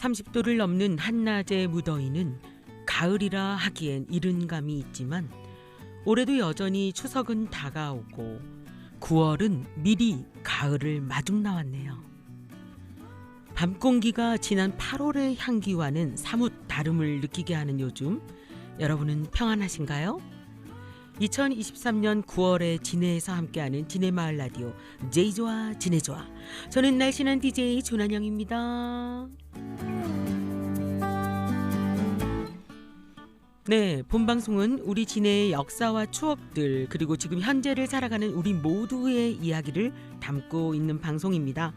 30도를 넘는 한낮의 무더위는 가을이라 하기엔 이른 감이 있지만 올해도 여전히 추석은 다가오고 9월은 미리 가을을 마중 나왔네요. 밤 공기가 지난 8월의 향기와는 사뭇 다름을 느끼게 하는 요즘, 여러분은 평안하신가요? 2023년 9월에 진해에서 함께하는 진해마을 라디오 제이좋아 진해좋아. 저는 날씬한 DJ 조난영입니다. 네, 본방송은 우리 진해의 역사와 추억들, 그리고 지금 현재를 살아가는 우리 모두의 이야기를 담고 있는 방송입니다.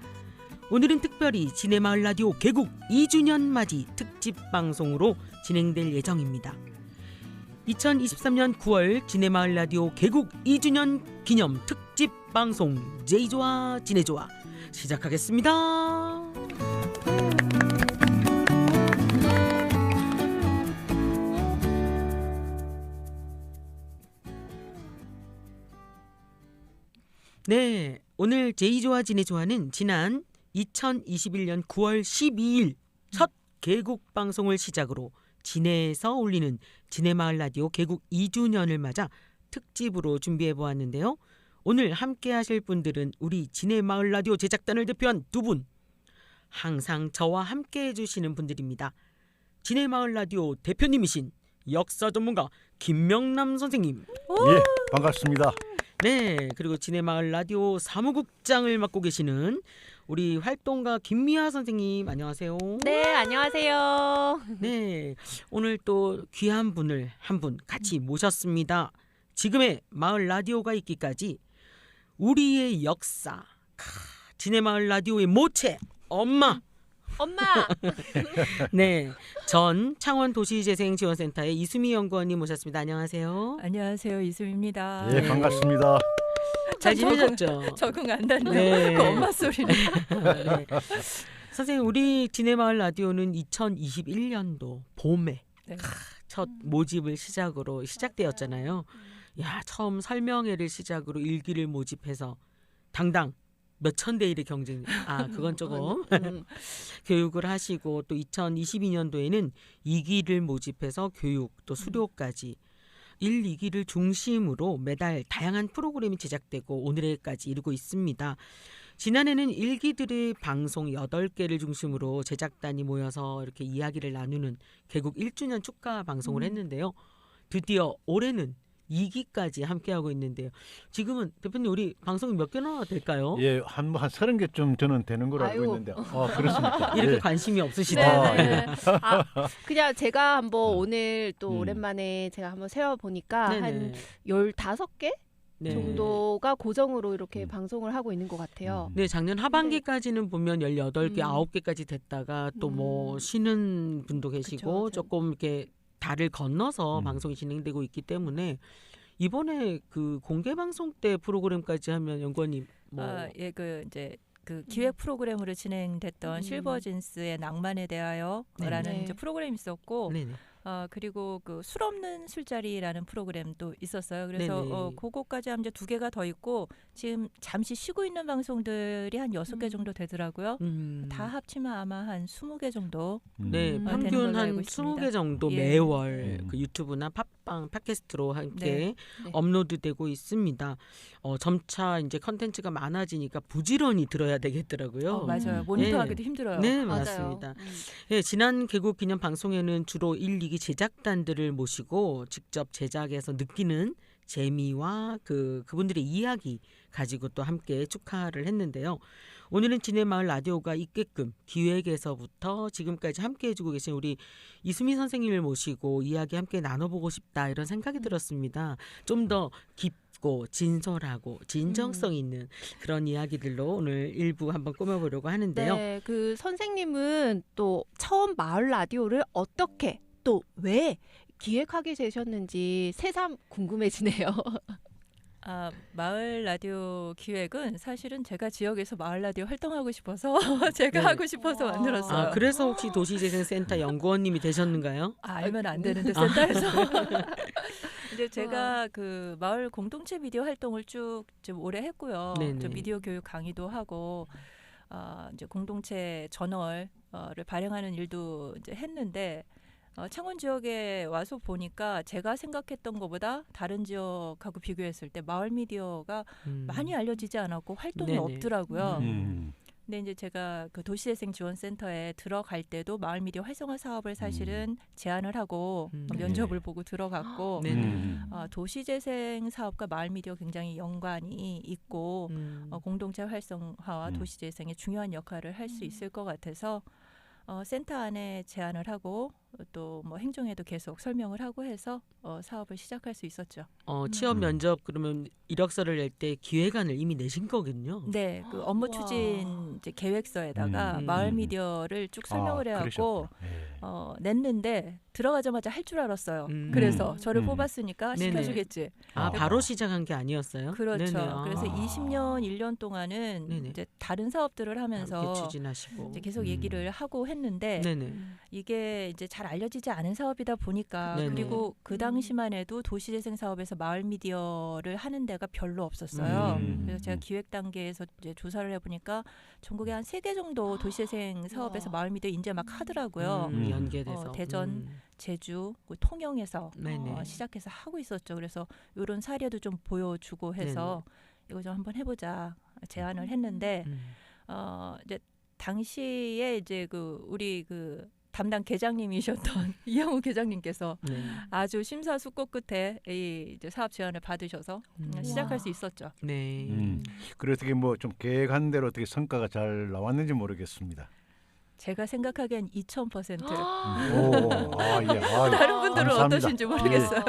오늘은 특별히 진해마을 라디오 개국 2주년 맞이 특집 방송으로 진행될 예정입니다. 2023년 9월 진해마을 라디오 개국 2주년 기념 특집 방송 제이좋아 진해좋아 시작하겠습니다. 네, 오늘 제이좋아 진해좋아는 지난 2021년 9월 12일 첫 개국 방송을 시작으로 진해에서 올리는 진해마을 라디오 개국 2주년을 맞아 특집으로 준비해 보았는데요. 오늘 함께 하실 분들은 우리 진해마을 라디오 제작단을 대표한 두 분, 항상 저와 함께 해주시는 분들입니다. 진해마을 라디오 대표님이신 역사 전문가 김명남 선생님. 예, 반갑습니다. 네, 그리고 진해마을 라디오 사무국장을 맡고 계시는 우리 활동가 김미아 선생님, 안녕하세요. 네, 안녕하세요. 네, 오늘 또 귀한 분을 한 분 같이 모셨습니다. 지금의 마을 라디오가 있기까지 우리의 역사, 진해마을 라디오의 모체 엄마. 네, 전 창원도시재생지원센터의 이수미 연구원님 모셨습니다. 안녕하세요. 안녕하세요, 이수미입니다. 예, 반갑습니다. 잘 지내셨죠? 적응 안 됐네요. 네. 그 엄마 소리는. 네. 선생님, 우리 진해마을 라디오는 2021년도 봄에 네. 첫 모집을 시작으로 시작되었잖아요. 야, 처음 설명회를 시작으로 일기를 모집해서 당당 몇천 대 1의 경쟁. 그건 조금 교육을 하시고, 또 2022년도에는 2기를 모집해서 교육 또 수료까지 1, 2기를 중심으로 매달 다양한 프로그램이 제작되고 오늘에까지 이르고 있습니다. 지난해는 1기들의 방송 8개를 중심으로 제작단이 모여서 이렇게 이야기를 나누는 개국 1주년 축하 방송을 했는데요. 드디어 올해는 2기까지 함께하고 있는데요. 지금은 대표님 우리 방송이 몇 개나 될까요? 예, 한 30개쯤 저는 되는 걸로 알고 있는데. 그렇습니까? 이렇게 예. 관심이 없으시다. 네. 그냥 제가 한번 오늘 또 음. 오랜만에 제가 한번 세워 보니까 네네. 한 15개 네. 정도가 고정으로 이렇게 음. 방송을 하고 있는 것 같아요. 네, 작년 하반기까지는 보면 18개, 9개까지 됐다가 또 뭐 쉬는 분도 계시고 그쵸. 조금 이렇게 달을 건너서 방송이 진행되고 있기 때문에 이번에 그 공개 방송 때 프로그램까지 하면 연구원님 예, 이제 그 기획 프로그램으로 진행됐던 실버진스의 낭만에 대하여라는 네. 이제 프로그램이 있었고, 네네. 그리고 그 술 없는 술자리라는 프로그램도 있었어요. 그래서 네네. 그거까지 하면 이제 2개가 더 있고 지금 잠시 쉬고 있는 방송들이 한 6개 정도 되더라고요. 다 합치면 아마 한 20개 정도. 네, 되는 평균 걸로 한 알고 있습니다. 20개 정도 예. 매월 그 유튜브나 팟빵, 팟캐스트로 함께 네. 업로드되고 있습니다. 점차 이제 컨텐츠가 많아지니까 부지런히 들어야 되겠더라고요. 맞아요. 모니터하기도 힘들어요. 네, 맞아요. 맞습니다. 예, 지난 개국 기념 방송에는 주로 1, 2기 제작단들을 모시고 직접 제작해서 느끼는 재미와 그분들의 이야기 가지고 또 함께 축하를 했는데요. 오늘은 진해마을 라디오가 있게끔 기획에서부터 지금까지 함께 해주고 계신 우리 이수미 선생님을 모시고 이야기 함께 나눠보고 싶다 이런 생각이 들었습니다. 좀 더 깊고 진솔하고 진정성 있는 그런 이야기들로 오늘 일부 한번 꾸며보려고 하는데요. 네, 그 선생님은 또 처음 마을 라디오를 어떻게 또 왜 기획하게 되셨는지 새삼 궁금해지네요. 마을 라디오 기획은 사실은 제가 지역에서 마을 라디오 활동하고 싶어서 제가 네. 하고 싶어서 만들었어요. 그래서 혹시 도시재생센터 연구원님이 되셨는가요? 알면 안 되는데 센터에서. 근데 제가 그 마을 공동체 미디어 활동을 쭉 좀 오래 했고요. 네네. 저 미디어 교육 강의도 하고 이제 공동체 저널을 발행하는 일도 이제 했는데 창원 지역에 와서 보니까 제가 생각했던 것보다 다른 지역하고 비교했을 때 마을 미디어가 많이 알려지지 않았고 활동이 네네. 없더라고요. 음. 근데 이제 제가 그 도시재생 지원센터에 들어갈 때도 마을 미디어 활성화 사업을 사실은 제안을 하고 면접을 보고 들어갔고 네네. 도시재생 사업과 마을 미디어 굉장히 연관이 있고 공동체 활성화와 도시재생에 중요한 역할을 할 수 있을 것 같아서 센터 안에 제안을 하고 또 뭐 행정에도 계속 설명을 하고 해서 사업을 시작할 수 있었죠. 취업 면접 그러면 이력서를 낼 때 기획안을 이미 내신 거군요. 네, 그 업무 추진 이제 계획서에다가 마을 미디어를 쭉 설명을 해갖고 냈는데 들어가자마자 할 줄 알았어요. 그래서 저를 뽑았으니까 네네. 시켜주겠지. 바로 시작한 게 아니었어요? 그렇죠. 네네. 그래서 20년, 1년 동안은 네네. 이제 다른 사업들을 하면서 이렇게 추진하시고. 이제 계속 얘기를 하고 했는데 네네. 이게 이제 잘 알려지지 않은 사업이다 보니까 네네. 그리고 그 당시만 해도 도시재생 사업에서 마을 미디어를 하는 데가 별로 없었어요. 그래서 제가 기획 단계에서 이제 조사를 해보니까 전국에 한 3개 정도 도시재생 사업에서 마을 미디어 인제 막 하더라고요. 연계돼서. 대전, 제주, 그 통영에서 네네. 시작해서 하고 있었죠. 그래서 이런 사례도 좀 보여주고 해서 이거 좀 한번 해보자 제안을 했는데 이제 당시에 이제 그 우리 그 담당 계장님이셨던 이영우 계장님께서 네. 아주 심사숙고 끝에 이 이제 사업 제안을 받으셔서 시작할 수 있었죠. 네. 그래서 어떻게 뭐 좀 계획한 대로 어떻게 성과가 잘 나왔는지 모르겠습니다. 제가 생각하기엔 2000%. 예. 다른 분들은 감사합니다. 어떠신지 모르겠어요.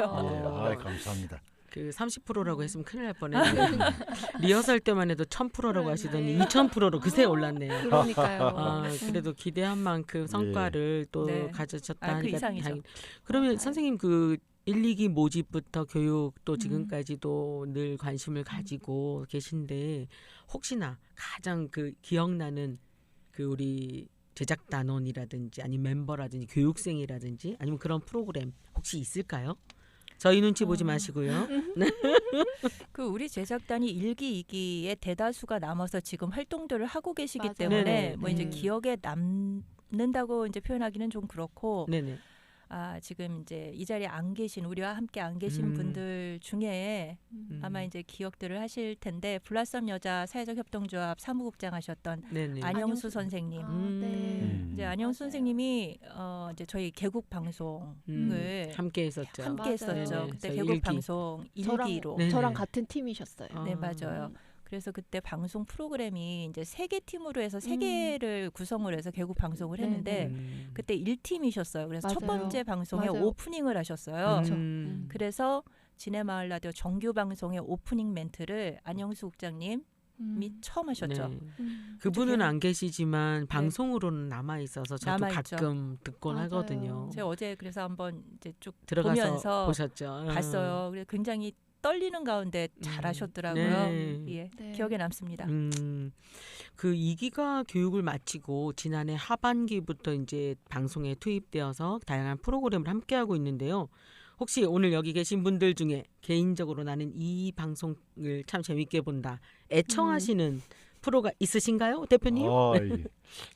감사합니다. 그 30%라고 했으면 큰일 날 뻔했는데 리허설 때만 해도 1000%라고 하시더니 2000%로 그새 올랐네요. 그러니까요. 그래도 기대한 만큼 성과를 또 네. 가져쳤다 그 하니까 이상이죠. 그러면 선생님 그 1, 2기 모집부터 교육 또 지금까지도 늘 관심을 가지고 계신데 혹시나 가장 그 기억나는 그 우리 제작단원이라든지 아니면 멤버라든지 교육생이라든지 아니면 그런 프로그램 혹시 있을까요? 저희 눈치 보지 마시고요. 그 우리 제작단이 1기, 2기에 대다수가 남아서 지금 활동들을 하고 계시기 맞아요. 때문에 네네. 뭐 이제 기억에 남는다고 이제 표현하기는 좀 그렇고 네네. 지금 이제 이 자리에 안 계신 우리와 함께 안 계신 분들 중에 아마 이제 기억들을 하실 텐데 블라썸 여자 사회적 협동조합 사무국장 하셨던 네네. 안영수 선생님. 네. 이제 안영수 선생님이 이제 저희 개국 방송을 함께 했었죠. 함께 했었죠. 네네. 그때 저희 개국 일기. 방송 저랑 1기로. 네네. 저랑 같은 팀이셨어요. 네, 맞아요. 그래서 그때 방송 프로그램이 이제 3개 팀으로 해서 3개를 구성을 해서 개국 방송을 했는데 그때 1팀이셨어요. 그래서 첫 맞아요. 번째 방송에 맞아요. 오프닝을 하셨어요. 그렇죠. 그래서 진해마을 라디오 정규 방송의 오프닝 멘트를 안영수 국장님이 처음 하셨죠. 네. 그분은 안 계시지만 방송으로는 남아 있어서 저도 남아있죠. 가끔 듣곤 맞아요. 하거든요. 제가 어제 그래서 한번 이제 쭉 들어가서 보면서 보셨죠. 봤어요. 그래서 굉장히 떨리는 가운데 잘하셨더라고요. 네. 예, 네. 기억에 남습니다. 그 2기가 교육을 마치고 지난해 하반기부터 이제 방송에 투입되어서 다양한 프로그램을 함께 하고 있는데요. 혹시 오늘 여기 계신 분들 중에 개인적으로 나는 이 방송을 참 재밌게 본다. 애청하시는 프로가 있으신가요, 대표님?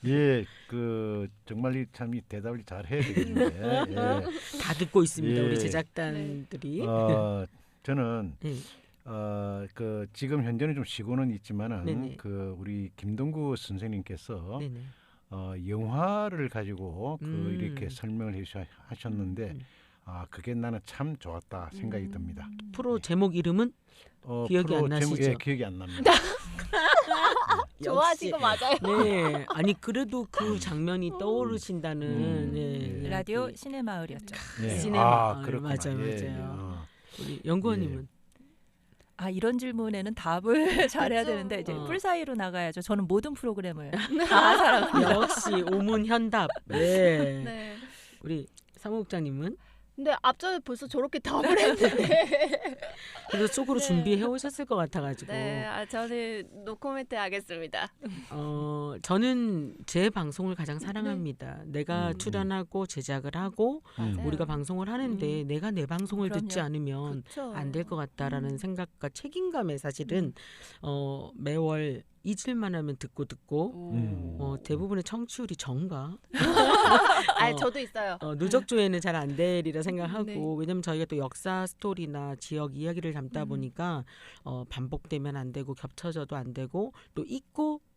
예, 그 정말 참 이 대답을 잘 해야 되겠는데. 다 듣고 있습니다. 예. 우리 제작단들이. 저는 네. 그 지금 현재는 좀 쉬고는 있지만은 네네. 그 우리 김동구 선생님께서 네네. 영화를 가지고 그 이렇게 설명을 하셨는데 그게 나는 참 좋았다 생각이 듭니다. 프로 제목 이름은 기억이 프로 안 나시죠? 기억이 안 납니다. 좋아하시고 맞아요. 네, 아니 그래도 그 장면이 떠오르신다는 네, 라디오 시네마을이었죠. 시네마. 그렇구나. 맞아요, 예, 맞아요. 우리 연구원님은 이런 질문에는 답을 잘해야 되는데 이제 뿔 사이로 나가야죠. 저는 모든 프로그램을 다 사랑합니다. 역시 오문현답. 네. 네. 우리 사무국장님은 근데 앞전에 벌써 저렇게 답을 했는데. 그래도 속으로 네. 준비해 오셨을 것 같아가지고. 네, 저는 노코멘트 하겠습니다. 저는 제 방송을 가장 사랑합니다. 내가 출연하고 제작을 하고 맞아요. 우리가 방송을 하는데 내가 내 방송을 그럼요. 듣지 않으면 그쵸. 안 될 것 같다라는 생각과 책임감에 사실은 매월 잊을만 하면 듣고 대부분의 청취율이 정가. 아, 저도 있어요. 누적 조회는 잘 안 되리라 생각하고 네. 왜냐면 저희가 또 역사 스토리나 지역 이야기를 담다 보니까 반복되면 안 되고 겹쳐져도 안 되고 또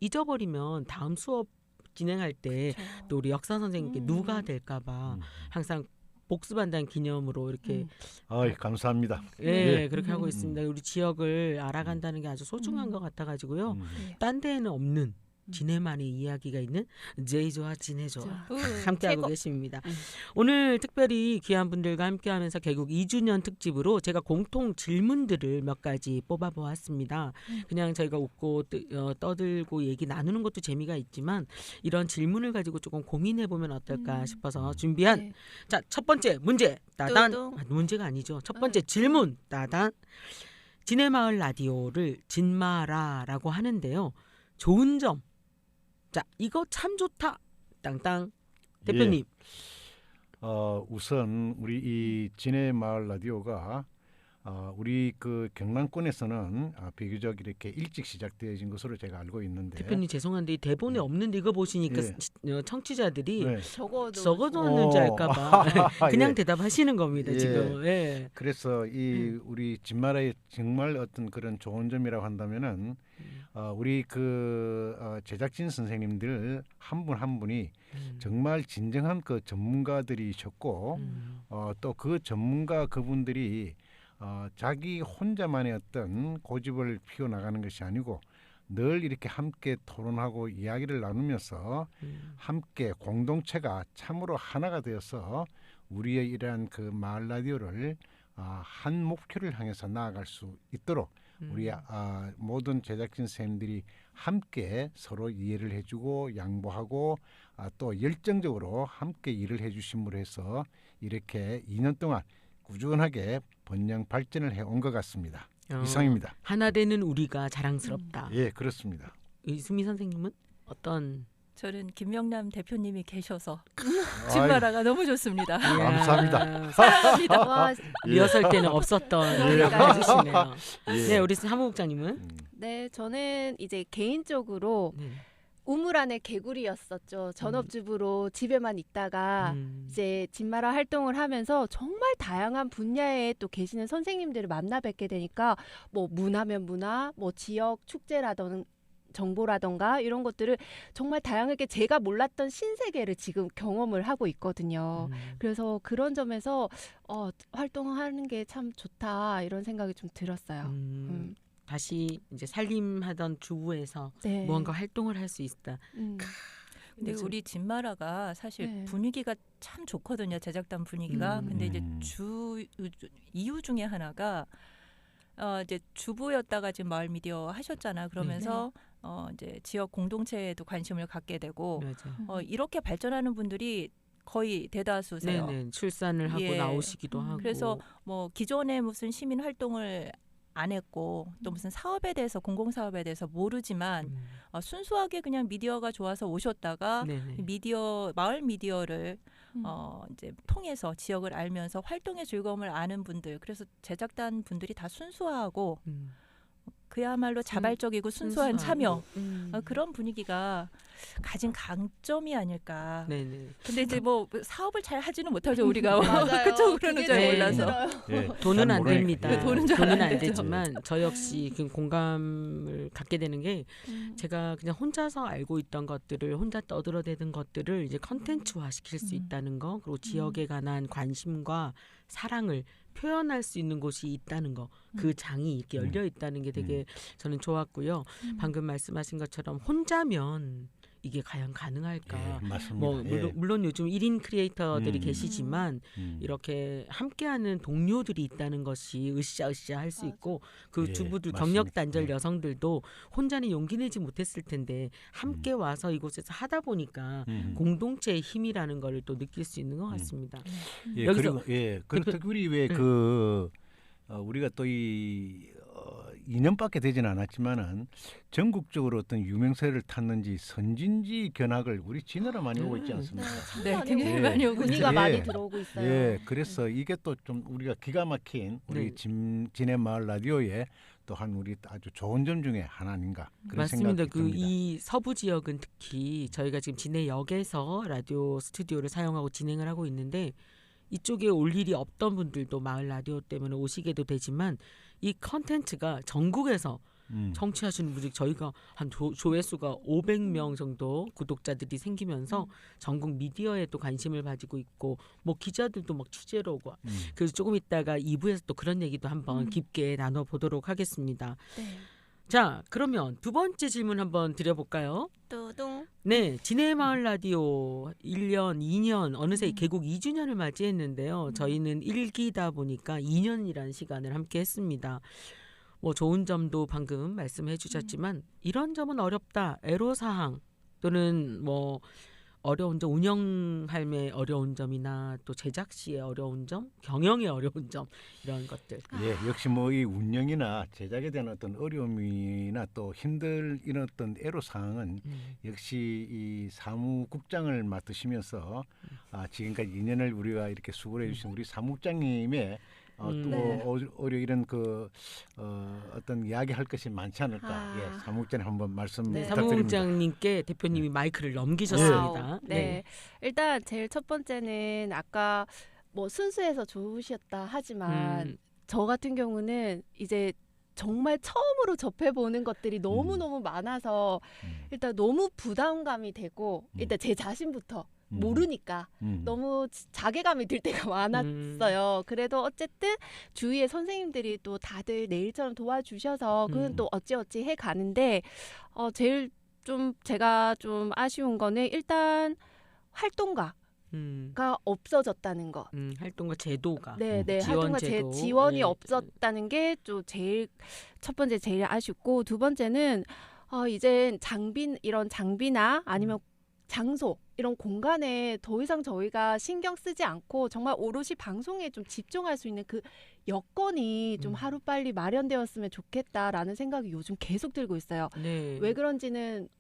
잊어버리면 다음 수업 진행할 때 또 우리 역사 선생님께 누가 될까봐 항상 복습한다는 기념으로 이렇게 아이, 감사합니다. 예, 그렇게 하고 있습니다. 우리 지역을 알아간다는 게 아주 소중한 것 같아가지고요. 딴 데에는 없는 진해만의 이야기가 있는 제이조와 진해조와 함께하고 최고. 계십니다. 오늘 특별히 귀한 분들과 함께하면서 개국 2주년 특집으로 제가 공통 질문들을 몇 가지 뽑아보았습니다. 그냥 저희가 웃고 떠들고 얘기 나누는 것도 재미가 있지만 이런 질문을 가지고 조금 고민해보면 어떨까 싶어서 준비한 네. 자, 첫 번째 문제 따단. 뚜둥. 문제가 아니죠. 첫 번째 질문 따단. 진해마을 라디오를 진마라라고 하는데요. 좋은 점. 자, 이거 참 좋다. 땅땅. 대표님. 우선 우리 이 진해마을 라디오가 우리 그 경남권에서는 비교적 이렇게 일찍 시작되어진 것으로 제가 알고 있는데. 대표님 죄송한데 이 대본에 없는데 이거 보시니까 예. 청취자들이 네. 적어뒀는지 알까봐 그냥 예. 대답하시는 겁니다. 예. 지금. 예. 그래서 이 우리 진마라의 정말 어떤 그런 좋은 점이라고 한다면은 우리 그 제작진 선생님들 한 분 한 분이 정말 진정한 그 전문가들이셨고 또 그 전문가 그분들이 자기 혼자만의 어떤 고집을 피워나가는 것이 아니고 늘 이렇게 함께 토론하고 이야기를 나누면서 함께 공동체가 참으로 하나가 되어서 우리의 이러한 그 마을 라디오를 한 목표를 향해서 나아갈 수 있도록 우리 모든 제작진 선생님들이 함께 서로 이해를 해주고 양보하고 또 열정적으로 함께 일을 해주심으로 해서 이렇게 2년 동안 꾸준하게 번영 발전을 해온 것 같습니다. 이상입니다. 하나 되는 우리가 자랑스럽다. 예, 그렇습니다. 이수미 선생님은 어떤? 저는 김명남 대표님이 계셔서 진마라가 너무 좋습니다. 감사합니다. 사랑합니다. 와, 리허설 때는 없었던 얘기가 해주시네요. 예. 네, 우리 사무국장님은? 네, 저는 이제 개인적으로 네. 우물 안의 개구리였었죠. 전업주부로 집에만 있다가 이제 진마라 활동을 하면서 정말 다양한 분야에 또 계시는 선생님들을 만나 뵙게 되니까 뭐 문화면 문화, 뭐 지역 축제라던 정보라던가 이런 것들을 정말 다양하게 제가 몰랐던 신세계를 지금 경험을 하고 있거든요. 그래서 그런 점에서 활동하는 게 참 좋다 이런 생각이 좀 들었어요. 다시 이제 살림하던 주부에서 네. 무언가 활동을 할 수 있다. 근데 그래서- 우리 진마라가 사실 네. 분위기가 참 좋거든요. 제작단 분위기가. 근데 이제 이유 중에 하나가 이제 주부였다가 지금 마을 미디어 하셨잖아. 그러면서 이제 지역 공동체에도 관심을 갖게 되고 맞아요. 이렇게 발전하는 분들이 거의 대다수세요. 네네, 출산을 하고 예. 나오시기도 하고. 그래서 뭐 기존에 무슨 시민 활동을 안 했고 또 무슨 사업에 대해서 공공사업에 대해서 모르지만 순수하게 그냥 미디어가 좋아서 오셨다가 네네. 마을 미디어를 이제 통해서 지역을 알면서 활동의 즐거움을 아는 분들, 그래서 제작단 분들이 다 순수하고 그야말로 자발적이고 순수한 참여, 그런 분위기가 가진 강점이 아닐까. 네네. 근데 이제 뭐 사업을 잘 하지는 못하죠 우리가. 맞아요. 그쪽으로는 그게 잘 제일 몰라서. 예, 돈은 잘 안 모르니까. 됩니다. 예. 돈은 잘안 안 되죠. 되지만 저 역시 그 공감을 갖게 되는 게 제가 그냥 혼자서 알고 있던 것들을 혼자 떠들어대는 것들을 이제 컨텐츠화 시킬 수 있다는 거, 그리고 지역에 관한 관심과 사랑을 표현할 수 있는 곳이 있다는 거, 그 장이 이렇게 열려 있다는 게 되게 저는 좋았고요. 방금 말씀하신 것처럼 혼자면 이게 과연 가능할까? 예, 맞습니다. 뭐 예. 물론 요즘 1인 크리에이터들이 음. 계시지만 이렇게 함께하는 동료들이 있다는 것이 으쌰으쌰 할 수 있고 그 예, 주부들 맞습니다. 경력 단절 예. 여성들도 혼자는 용기 내지 못했을 텐데 함께 와서 이곳에서 하다 보니까 음. 공동체의 힘이라는 걸 또 느낄 수 있는 것 같습니다. 예, 여기서 그리고 그리고 대표- 특별히 왜 그 우리가 또 이 2년밖에 되지는 않았지만은 전국적으로 어떤 유명세를 탔는지 선진지 견학을 우리 진해로 많이 오고 있지 않습니까? 네, 많이 굉장히 예. 많이 오고 문의가 예. 많이 들어오고 있어요. 예, 그래서 이게 또 좀 우리가 기가 막힌 우리 네. 진해 마을 라디오의 또한 우리 아주 좋은 점 중에 하나 아닌가 그런 맞습니다. 생각이 듭니다. 이 서부 지역은 특히 저희가 지금 진해역에서 라디오 스튜디오를 사용하고 진행을 하고 있는데 이쪽에 올 일이 없던 분들도 마을 라디오 때문에 오시게도 되지만 이 컨텐츠가 전국에서 청취하시는 분들이 저희가 한 조회수가 500명 정도 구독자들이 생기면서 전국 미디어에 또 관심을 가지고 있고 뭐 기자들도 막 취재로 오고 그래서 조금 있다가 2부에서 또 그런 얘기도 한번 깊게 나눠보도록 하겠습니다. 네. 자, 그러면 두 번째 질문 한번 드려볼까요? 뚜둥. 네, 진해마을 라디오 1년, 2년 어느새 개국 2주년을 맞이했는데요. 저희는 1기다 보니까 2년이라는 시간을 함께 했습니다. 뭐 좋은 점도 방금 말씀해 주셨지만 이런 점은 어렵다, 애로사항 또는 뭐 어려운 점, 운영할매 어려운 점이나 또 제작 시에 어려운 점, 경영에 어려운 점 이런 것들. 예, 역시 뭐 이 운영이나 제작에 대한 어떤 어려움이나 또 힘들 이런 어떤 애로 사항은 역시 이 사무국장을 맡으시면서 지금까지 2년을 우리가 이렇게 수고를 해주신 우리 사무국장님의 또 네. 오히려 이런 어떤 이야기할 것이 많지 않을까. 예, 사무국장님 한번 말씀 네. 부탁드립니다. 사무국장님께 대표님이 마이크를 넘기셨습니다. 와우. 네. 일단 제일 첫 번째는 아까 뭐 순수해서 좋으셨다 하지만 저 같은 경우는 이제 정말 처음으로 접해보는 것들이 너무너무 많아서 일단 너무 부담감이 되고 일단 제 자신부터 모르니까 너무 자괴감이 들 때가 많았어요. 그래도 어쨌든 주위에 선생님들이 또 다들 내 일처럼 도와주셔서 그건 또 어찌어찌 해가는데 제일 좀 제가 좀 아쉬운 거는 일단 활동가가 없어졌다는 거. 활동과 제도가. 네, 지원 활동가 제도. 지원이 네. 없었다는 게 좀 제일 첫 번째 제일 아쉽고 두 번째는 이제 이런 장비나 아니면 장소 이런 공간에 더 이상 저희가 신경 쓰지 않고 정말 오롯이 방송에 좀 집중할 수 있는 그 여건이 좀 하루빨리 마련되었으면 좋겠다라는 생각이 요즘 계속 들고 있어요. 네. 왜 그런지는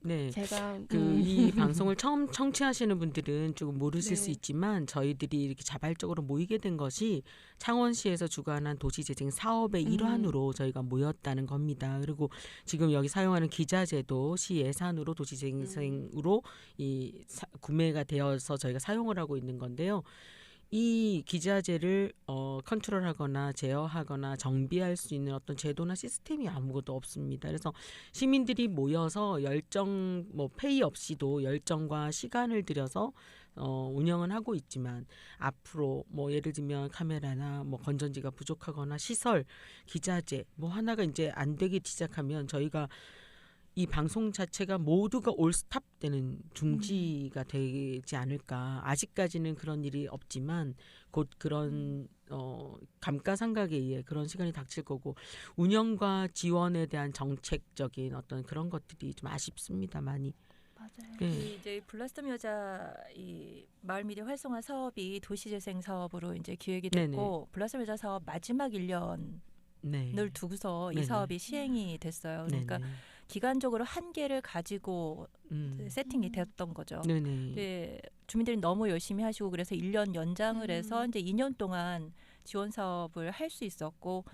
네. 제가 이 방송을 처음 청취하시는 분들은 조금 모르실 네. 수 있지만 저희들이 이렇게 자발적으로 모이게 된 것이 창원시에서 주관한 도시재생 사업의 일환으로 저희가 모였다는 겁니다. 그리고 지금 여기 사용하는 기자재도 시 예산으로 도시재생으로 구매가 되어서 저희가 사용을 하고 있는 건데요. 이 기자재를 컨트롤하거나 제어하거나 정비할 수 있는 어떤 제도나 시스템이 아무것도 없습니다. 그래서 시민들이 모여서 열정, 페이 없이도 열정과 시간을 들여서 운영은 하고 있지만 앞으로 예를 들면 카메라나 건전지가 부족하거나 시설, 기자재 하나가 이제 안 되기 시작하면 저희가 이 방송 자체가 모두가 올 스탑 되는 중지가 되지 않을까. 아직까지는 그런 일이 없지만 곧 그런 감가상각에 의해 그런 시간이 닥칠 거고 운영과 지원에 대한 정책적인 어떤 그런 것들이 좀 아쉽습니다. 많이. 맞아요. 네. 이제 블라스톰 여자 이 마을 미디어 활성화 사업이 도시재생 사업으로 이제 기획이 됐고 블라스톰 여자 사업 마지막 1년을 네. 두고서 이 네네. 사업이 시행이 됐어요. 그러니까 네네. 기간적으로 한계를 가지고 세팅이 됐던 거죠. 네네. 네, 주민들이 너무 열심히 하시고 그래서 1년 연장을 해서 이제 2년 동안 지원 사업을 할 수 있었고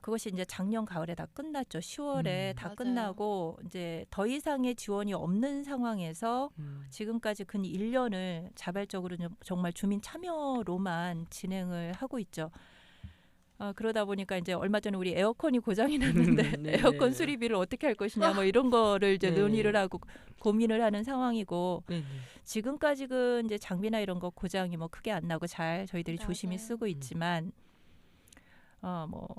그것이 이제 작년 가을에 다 끝났죠. 10월에 다 맞아요. 끝나고 이제 더 이상의 지원이 없는 상황에서 지금까지 근 1년을 자발적으로 정말 주민 참여로만 진행을 하고 있죠. 그러다 보니까 이제 얼마 전에 우리 에어컨이 고장이 났는데 네, 에어컨 네. 수리비를 어떻게 할 것이냐 이런 거를 이제 네. 논의를 하고 고민을 하는 상황이고 네네. 지금까지는 이제 장비나 이런 거 고장이 크게 안 나고 잘 저희들이 조심히 맞아요. 쓰고 있지만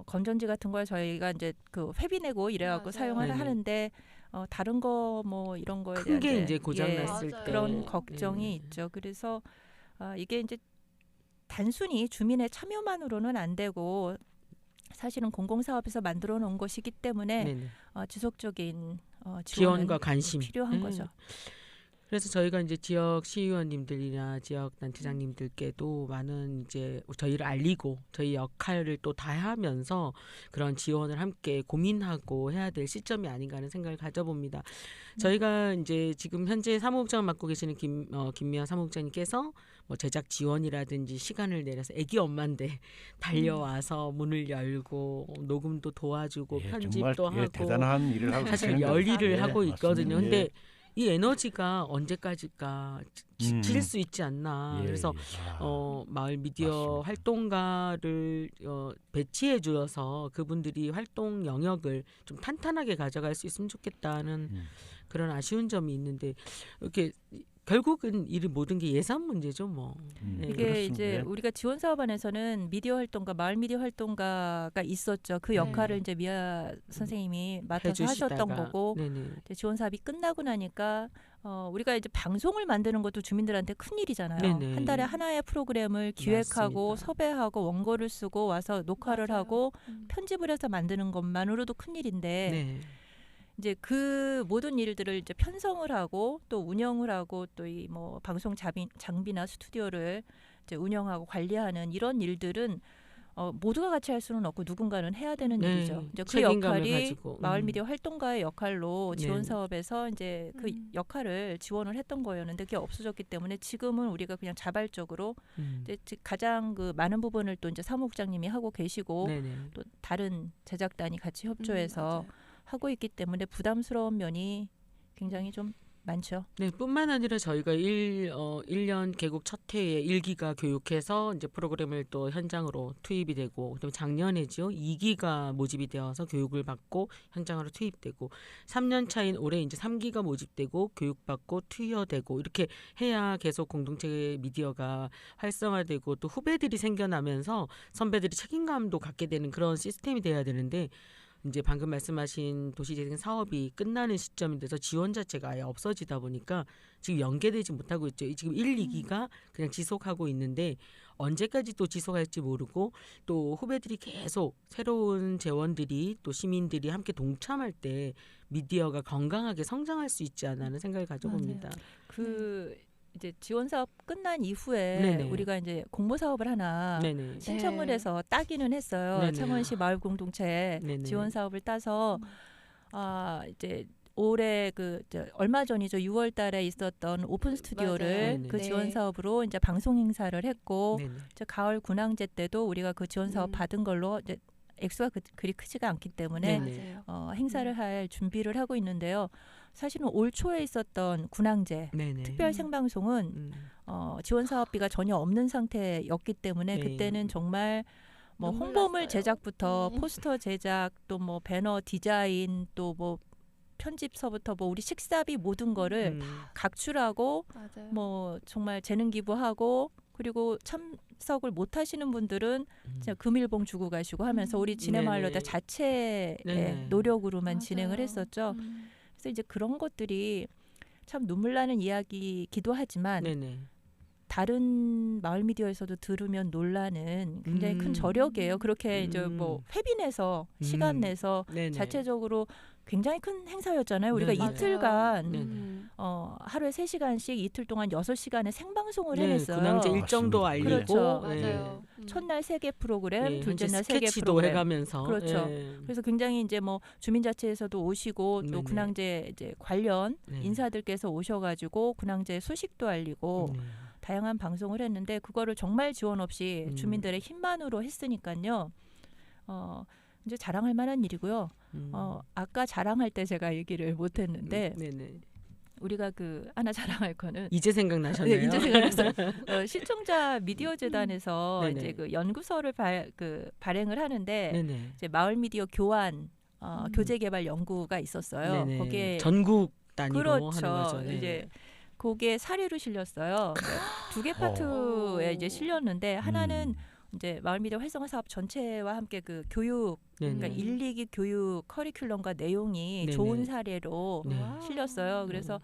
건전지 같은 걸 저희가 이제 그 회비 내고 이래갖고 맞아요. 사용을 네네. 하는데 다른 거 이런 거에 큰 게 대한 이제 고장 예, 났을 맞아요. 때 그런 걱정이 네. 있죠. 그래서 이게 이제 단순히 주민의 참여만으로는 안 되고 사실은 공공사업에서 만들어 놓은 것이기 때문에 네네. 지속적인 지원과 지원은 관심 필요한 거죠. 그래서 저희가 이제 지역 시의원님들이나 지역 단체장님들께도 많은 이제 저희를 알리고 저희 역할을 또 다하면서 그런 지원을 함께 고민하고 해야 될 시점이 아닌가 하는 생각을 가져봅니다. 저희가 이제 지금 현재 사무국장을 맡고 계시는 김미아 사무국장님께서 뭐 제작 지원이라든지 시간을 내려서 애기 엄마인데 달려와서 문을 열고 녹음도 도와주고 예, 편집도 정말, 예, 하고 대단한 일을 하고 사실 계시는 열일을 거예요. 하고 예, 있거든요. 맞습니다. 근데 이 에너지가 언제까지가 지칠 수 있지 않나. 예, 그래서 아, 마을 미디어 맞습니다. 활동가를 배치해 주어서 그분들이 활동 영역을 좀 탄탄하게 가져갈 수 있으면 좋겠다는 그런 아쉬운 점이 있는데 이렇게 결국은 이 모든 게 예산 문제죠, 뭐. 네. 이게 그렇습니다. 이제 예. 우리가 지원 사업 안에서는 미디어 활동가, 마을 미디어 활동가가 있었죠. 그 역할을 이제 미아 선생님이 맡아서 하셨던 해주시다가. 거고 네네. 이제 지원 사업이 끝나고 나니까 우리가 이제 방송을 만드는 것도 주민들한테 큰 일이잖아요. 네네. 한 달에 하나의 프로그램을 기획하고 맞습니다. 섭외하고 원고를 쓰고 와서 녹화를 맞아요. 하고 편집을 해서 만드는 것만으로도 큰 일인데 네. 이제 그 모든 일들을 이제 편성을 하고 또 운영을 하고 또 이 뭐 방송 장비나 스튜디오를 이제 운영하고 관리하는 이런 일들은 모두가 같이 할 수는 없고 누군가는 해야 되는 네, 일이죠. 이제 그 책임감을 역할이 가지고. 마을 미디어 활동가의 역할로 지원 네. 사업에서 이제 그 역할을 지원을 했던 거였는데 그게 없어졌기 때문에 지금은 우리가 그냥 자발적으로 이제 가장 그 많은 부분을 또 이제 사무국장님이 하고 계시고 네네. 또 다른 제작단이 같이 협조해서 맞아요. 하고 있기 때문에 부담스러운 면이 굉장히 좀 많죠. 네, 뿐만 아니라 저희가 1년 개국 첫 해에 1기가 교육해서 이제 프로그램을 또 현장으로 투입이 되고 그다음에 작년에죠. 2기가 모집이 되어서 교육을 받고 현장으로 투입되고 3년 차인 올해 이제 3기가 모집되고 교육받고 투여되고 이렇게 해야 계속 공동체 미디어가 활성화되고 또 후배들이 생겨나면서 선배들이 책임감도 갖게 되는 그런 시스템이 돼야 되는데 이제 방금 말씀하신 도시재생 사업이 끝나는 시점이 돼서 지원 자체가 아예 없어지다 보니까 지금 연계되지 못하고 있죠. 지금 1, 2기가 그냥 지속하고 있는데 언제까지 또 지속할지 모르고 또 후배들이 계속 새로운 재원들이 또 시민들이 함께 동참할 때 미디어가 건강하게 성장할 수 있지 않나 하는 생각을 가져봅니다. 그 이제 지원 사업 끝난 이후에 네네. 우리가 이제 공모 사업을 하나 네네. 신청을 네. 해서 따기는 했어요. 네네. 창원시 마을 공동체 네네. 지원 사업을 따서 이제 올해 얼마 전이죠. 6월달에 있었던 오픈 스튜디오를 맞아요. 그 네. 지원 사업으로 이제 방송 행사를 했고 네네. 이제 가을 군항제 때도 우리가 그 지원 사업 받은 걸로 이제 액수가 그리 크지가 않기 때문에 네네. 맞아요. 행사를 할 준비를 하고 있는데요. 사실은 올 초에 있었던 군항제 네네. 특별 생방송은 지원 사업비가 전혀 없는 상태였기 때문에 네. 그때는 정말 뭐 눈물 홍보물 났어요. 제작부터 포스터 제작 또 뭐 배너 디자인 또 뭐 편집서부터 뭐 우리 식사비 모든 거를 각출하고 맞아요. 뭐 정말 재능 기부하고 그리고 참석을 못 하시는 분들은 진짜 금일봉 주고 가시고 하면서 우리 지네마을로다 네네. 자체의 네네. 노력으로만 맞아요. 진행을 했었죠. 그래서 이제 그런 것들이 참 눈물 나는 이야기이기도 하지만 네네. 다른 마을 미디어에서도 들으면 놀라는 굉장히 큰 저력이에요. 그렇게 이제 뭐 회비 내서 시간 내서 네네. 자체적으로 굉장히 큰 행사였잖아요. 우리가 네네. 이틀간 네네. 하루에 3시간씩 이틀 동안 6시간의 생방송을 네, 해냈어요. 군항제 일정도 맞습니다. 알리고 그렇죠. 네. 맞아요. 첫날 3개 프로그램, 예, 둘째 현재 날 3개 스케치도 프로그램. 해가면서 그렇죠. 예. 그래서 굉장히 이제 뭐 주민자치에서도 오시고 또 네네. 군항제 이제 관련 네. 인사들께서 오셔가지고 군항제 소식도 알리고 네. 다양한 방송을 했는데 그거를 정말 지원 없이 주민들의 힘만으로 했으니까요. 이제 자랑할 만한 일이고요. 아까 자랑할 때 제가 얘기를 못했는데 네네. 우리가 그 하나 자랑할 거는 이제 생각나셨나요? 네, 이제 생각났어요. 시청자 미디어 재단에서 네네. 이제 그 연구서를 발행을 하는데 네네. 이제 마을 미디어 교환 교재 개발 연구가 있었어요. 네네. 거기에 전국 단위로 그렇죠. 하는 거죠. 네. 이제 거기에 사례로 실렸어요. 두 개 파트에 이제 실렸는데 하나는 이제 마을 미디어 활성화 사업 전체와 함께 그 교육 네네. 그러니까 1, 2기 교육 커리큘럼과 내용이 네네. 좋은 사례로 네. 실렸어요. 그래서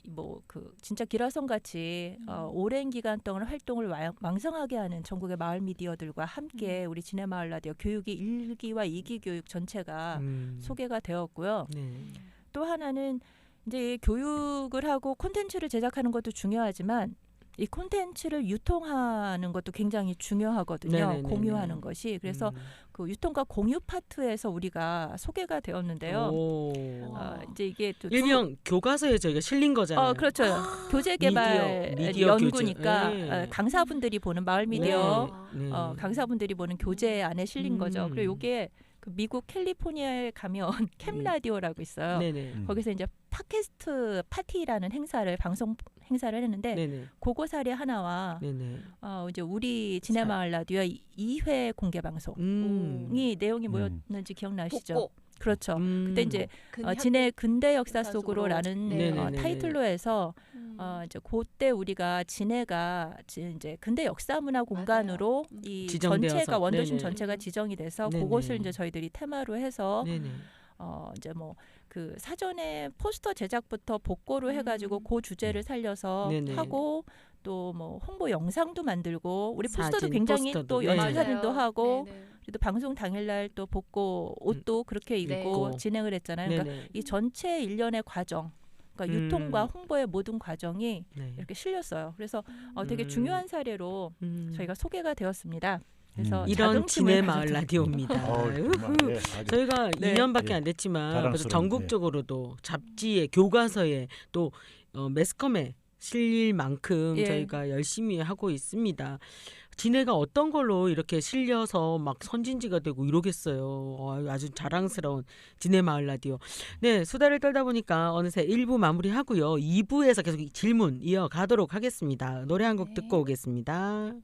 뭐 그 진짜 기라성 같이 오랜 기간 동안 활동을 왕성하게 하는 전국의 마을 미디어들과 함께 우리 지네마을 라디오 교육이 1기와 2기 교육 전체가 소개가 되었고요. 네. 또 하나는 이제 교육을 하고 콘텐츠를 제작하는 것도 중요하지만 이 콘텐츠를 유통하는 것도 굉장히 중요하거든요. 네네네네. 공유하는 것이. 그래서 그 유통과 공유 파트에서 우리가 소개가 되었는데요. 오. 이제 이게 또 일명 교과서에 저희가 실린 거잖아요. 그렇죠. 교재 개발 미디어 연구니까 교재. 네. 강사분들이 보는 마을 미디어 네. 강사분들이 보는 교재 안에 실린 거죠. 음. 그리고 이게 그 미국 캘리포니아에 가면 캠 라디오라고 있어요. 네네. 거기서 이제 팟캐스트 파티라는 방송 행사를 했는데 네네. 그거 사례 하나와 네네. 이제 우리 지네마을 라디오 2회 공개 방송이 내용이 뭐였는지 기억나시죠? 복고. 그렇죠. 그때 이제 진해 근대 역사 속으로라는 네네네네. 타이틀로 해서 이제 그때 우리가 진해가 이제 근대 역사 문화 공간으로 이 지정되어서. 전체가 원도심 네네. 전체가 지정이 돼서 네네. 그것을 이제 저희들이 테마로 해서 네네. 이제 뭐 그 사전에 포스터 제작부터 복고로 해가지고 그 주제를 살려서 네네. 하고 또 뭐 홍보 영상도 만들고 우리 포스터도 사진, 굉장히 포스터도. 또 네. 연출 사진도 하고 네네. 그래도 방송 당일날 또 복고 옷도 그렇게 입고 네. 진행을 했잖아요. 그러니까 네네. 이 전체 일련의 과정, 그러니까 유통과 홍보의 모든 과정이 네. 이렇게 실렸어요. 그래서 되게 중요한 사례로 저희가 소개가 되었습니다. 그래서 이런 자긍심을 진해 마을 가졌죠. 라디오입니다. 정말, 우후. 예, 아주 저희가 네. 2년밖에 예. 안 됐지만 자랑스러운, 벌써 전국적으로도 잡지에 교과서에 또 매스컴에 실릴 만큼 예. 저희가 열심히 하고 있습니다. 진해가 어떤 걸로 이렇게 실려서 막 선진지가 되고 이러겠어요. 아주 자랑스러운 진해 마을 라디오. 네, 수다를 떨다 보니까 어느새 1부 마무리하고요. 2부에서 계속 질문 이어가도록 하겠습니다. 노래 한 곡 네. 듣고 오겠습니다.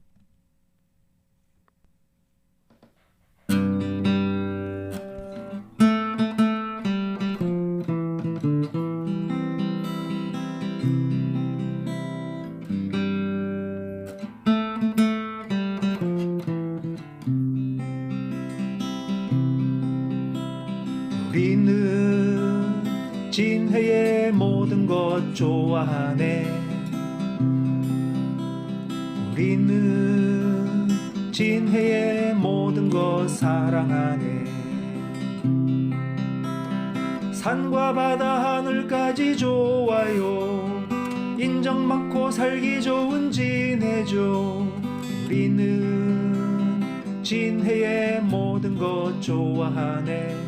우리는 진해의 모든 것 좋아하네. 우리는 진해의 모든 것 사랑하네. 산과 바다 하늘까지 좋아요. 인정 많고 살기 좋은 진해죠. 우리는 진해의 모든 것 좋아하네.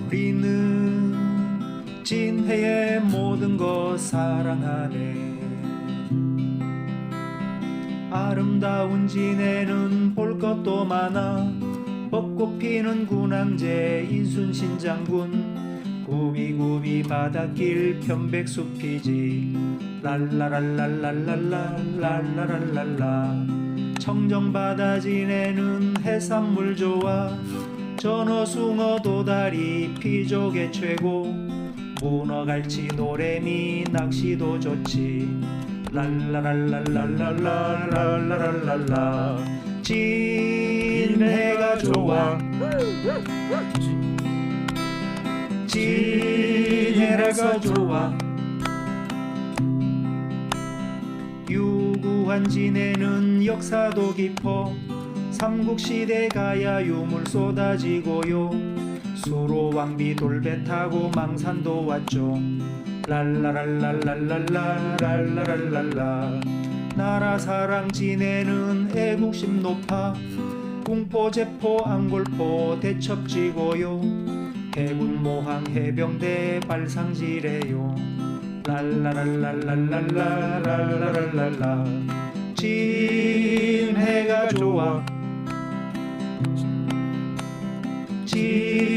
우리는 진해의 모든 것 사랑하네. 아름다운 진해는 볼 것도 많아. 벚꽃 피는 군항제 인순신장군. 구비구비 바닷길 편백숲이지. 랄라랄랄랄랄랄랄랄랄라. 청정바다 진해는 해산물 좋아. 전어, 숭어, 도다리, 피조개 최고. 문어, 갈치, 노래미, 낚시도 좋지. 랄라랄랄랄랄랄랄랄라. 진해가 좋아. 진해가 좋아. 유구한 진해는 역사도 깊어. 삼국시대 가야 유물 쏟아지고요. 수로 왕비 돌배 타고 망산도 왔죠. 랄라랄랄랄랄랄랄랄랄라. 나라 사랑 진해는 애국심 높아. 궁포 제포 안골포 대첩지고요. 해군 모항 해병대 발상지래요. 랄라랄랄랄랄랄랄랄라. 진해가 좋아.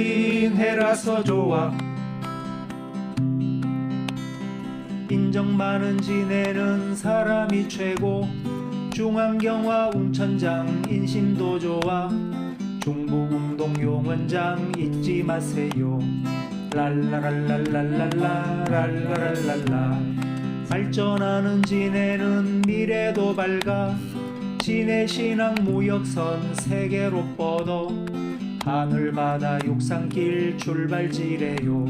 진해라서 좋아. 인정 많은 진해는 사람이 최고. 중앙경화 웅천장 인심도 좋아. 중부운동용원장 잊지 마세요. 랄라랄랄랄랄랄랄랄라. 발전하는 진해는 미래도 밝아. 진해신항 무역선 세계로 뻗어. 하늘바다 육상길 출발지래요.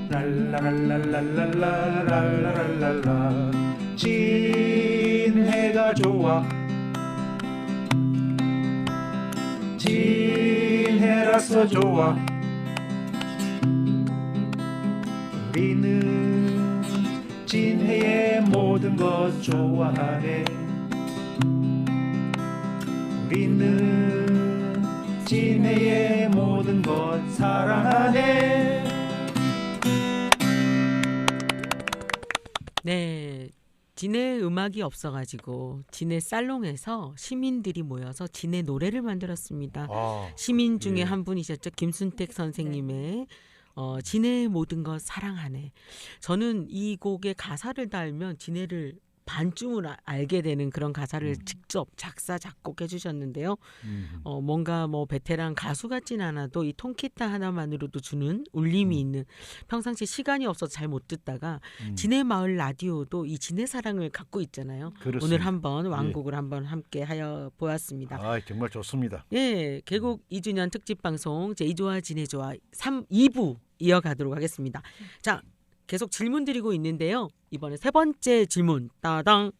랄라랄랄랄랄랄랄랄라. 진해가 좋아. 진해라서 좋아. 우리는 진해의 모든 것 좋아하네. 우리는 진해의 모든 것 사랑하네. 네. 진해 음악이 없어가지고 진해 살롱에서 시민들이 모여서 진해 노래를 만들었습니다. 아, 시민 중에 예. 한 분이셨죠. 김순택 선생님의 진해의 모든 것 사랑하네. 저는 이 곡의 가사를 달면 진해를 반쯤을 알게 되는 그런 가사를 직접 작사 작곡해 주셨는데요. 뭔가 뭐 베테랑 가수 같진 않아도 이 통기타 하나만으로도 주는 울림이 있는, 평상시 시간이 없어서 잘 못 듣다가 진해 마을 라디오도 이 진해 사랑을 갖고 있잖아요. 그렇습니다. 오늘 한번 완곡을 한번 함께 하여 보았습니다. 아, 정말 좋습니다. 예, 개국 2주년 특집 방송 제2조화 진해조화 2부 이어가도록 하겠습니다. 자, 계속 질문 드리고 있는데요. 이번에 세 번째 질문. 따당.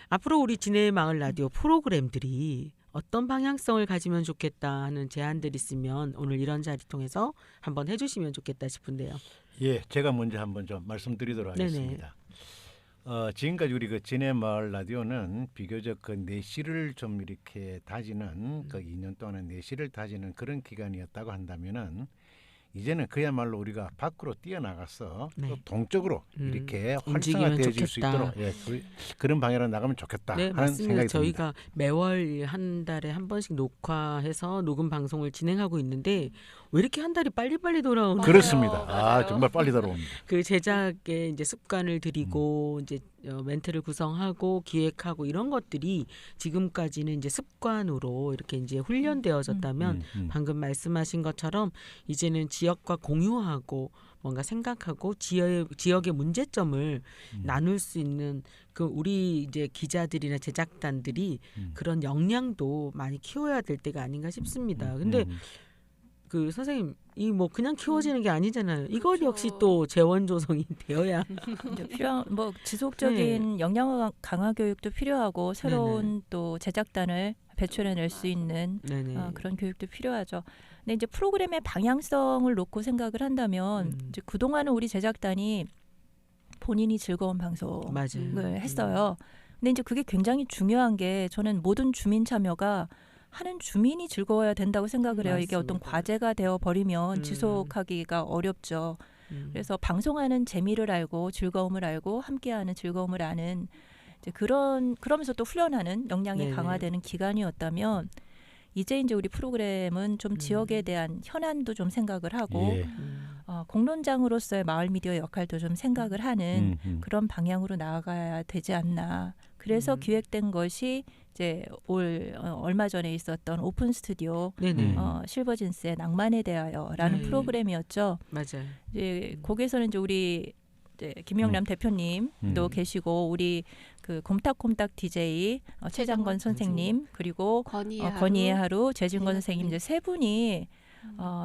앞으로 우리 진해 마을 라디오 프로그램들이 어떤 방향성을 가지면 좋겠다 하는 제안들 있으면 오늘 이런 자리 통해서 한번 해주시면 좋겠다 싶은데요. 예, 제가 먼저 한번 좀 말씀드리도록 하겠습니다. 지금까지 우리 그 진해 마을 라디오는 비교적 그 내실을 좀 이렇게 다지는 그 2년 동안의 내실을 다지는 그런 기간이었다고 한다면은 이제는 그야말로 우리가 밖으로 뛰어나가서 네. 또 동적으로 이렇게 움직이면 활성화되어질 수 좋겠다. 있도록 그런 방향으로 나가면 좋겠다 네, 하는 맞습니다. 생각이 저희가 매월 한 달에 한 번씩 녹화해서 녹음 방송을 진행하고 있는데 왜 이렇게 한 달이 빨리빨리 돌아오는 듭니다. 그렇습니다. 맞아요. 정말 빨리 들어옵니다. 그 제작에 이제 습관을 들이고 이제 멘트를 구성하고 기획하고 이런 것들이 지금까지는 이제 습관으로 이렇게 이제 훈련되어졌다면 방금 말씀하신 것처럼 이제는 지역과 공유하고 뭔가 생각하고 지역의 문제점을 나눌 수 있는 그 우리 이제 기자들이나 제작단들이 그런 역량도 많이 키워야 될 때가 아닌가 싶습니다. 근데 그 선생님 이 뭐 그냥 키워지는 게 아니잖아요. 이것 그렇죠. 역시 또 재원 조성이 되어야 이제 필요한 뭐 지속적인 역량 강화 교육도 필요하고 새로운 또 제작단을 배출해낼 수 있는 네네. 그런 교육도 필요하죠. 근데 이제 프로그램의 방향성을 놓고 생각을 한다면 이제 그동안은 우리 제작단이 본인이 즐거운 방송을 맞아요. 했어요. 근데 이제 그게 굉장히 중요한 게 저는 모든 주민 참여가 하는 주민이 즐거워야 된다고 생각을 해요. 이게 어떤 맞습니다. 과제가 되어 버리면 지속하기가 어렵죠. 그래서 방송하는 재미를 알고 즐거움을 알고 함께하는 즐거움을 아는 이제 그러면서 또 훈련하는 역량이 네네. 강화되는 기간이었다면 이제 우리 프로그램은 좀 지역에 대한 현안도 좀 생각을 하고 예. 공론장으로서의 마을 미디어 역할도 좀 생각을 하는 그런 방향으로 나아가야 되지 않나. 그래서 기획된 것이 이제 얼마 전에 있었던 오픈 스튜디오 네네. 실버진스의 낭만에 대하여라는 네. 프로그램이었죠. 맞아요. 이제 거기에서는 이제 우리 이제 김영남 대표님도 계시고 우리 그 곰탁곰탁 DJ 최장건 선생님 그리고 건희의 하루 재진건 선생님 이제 세 분이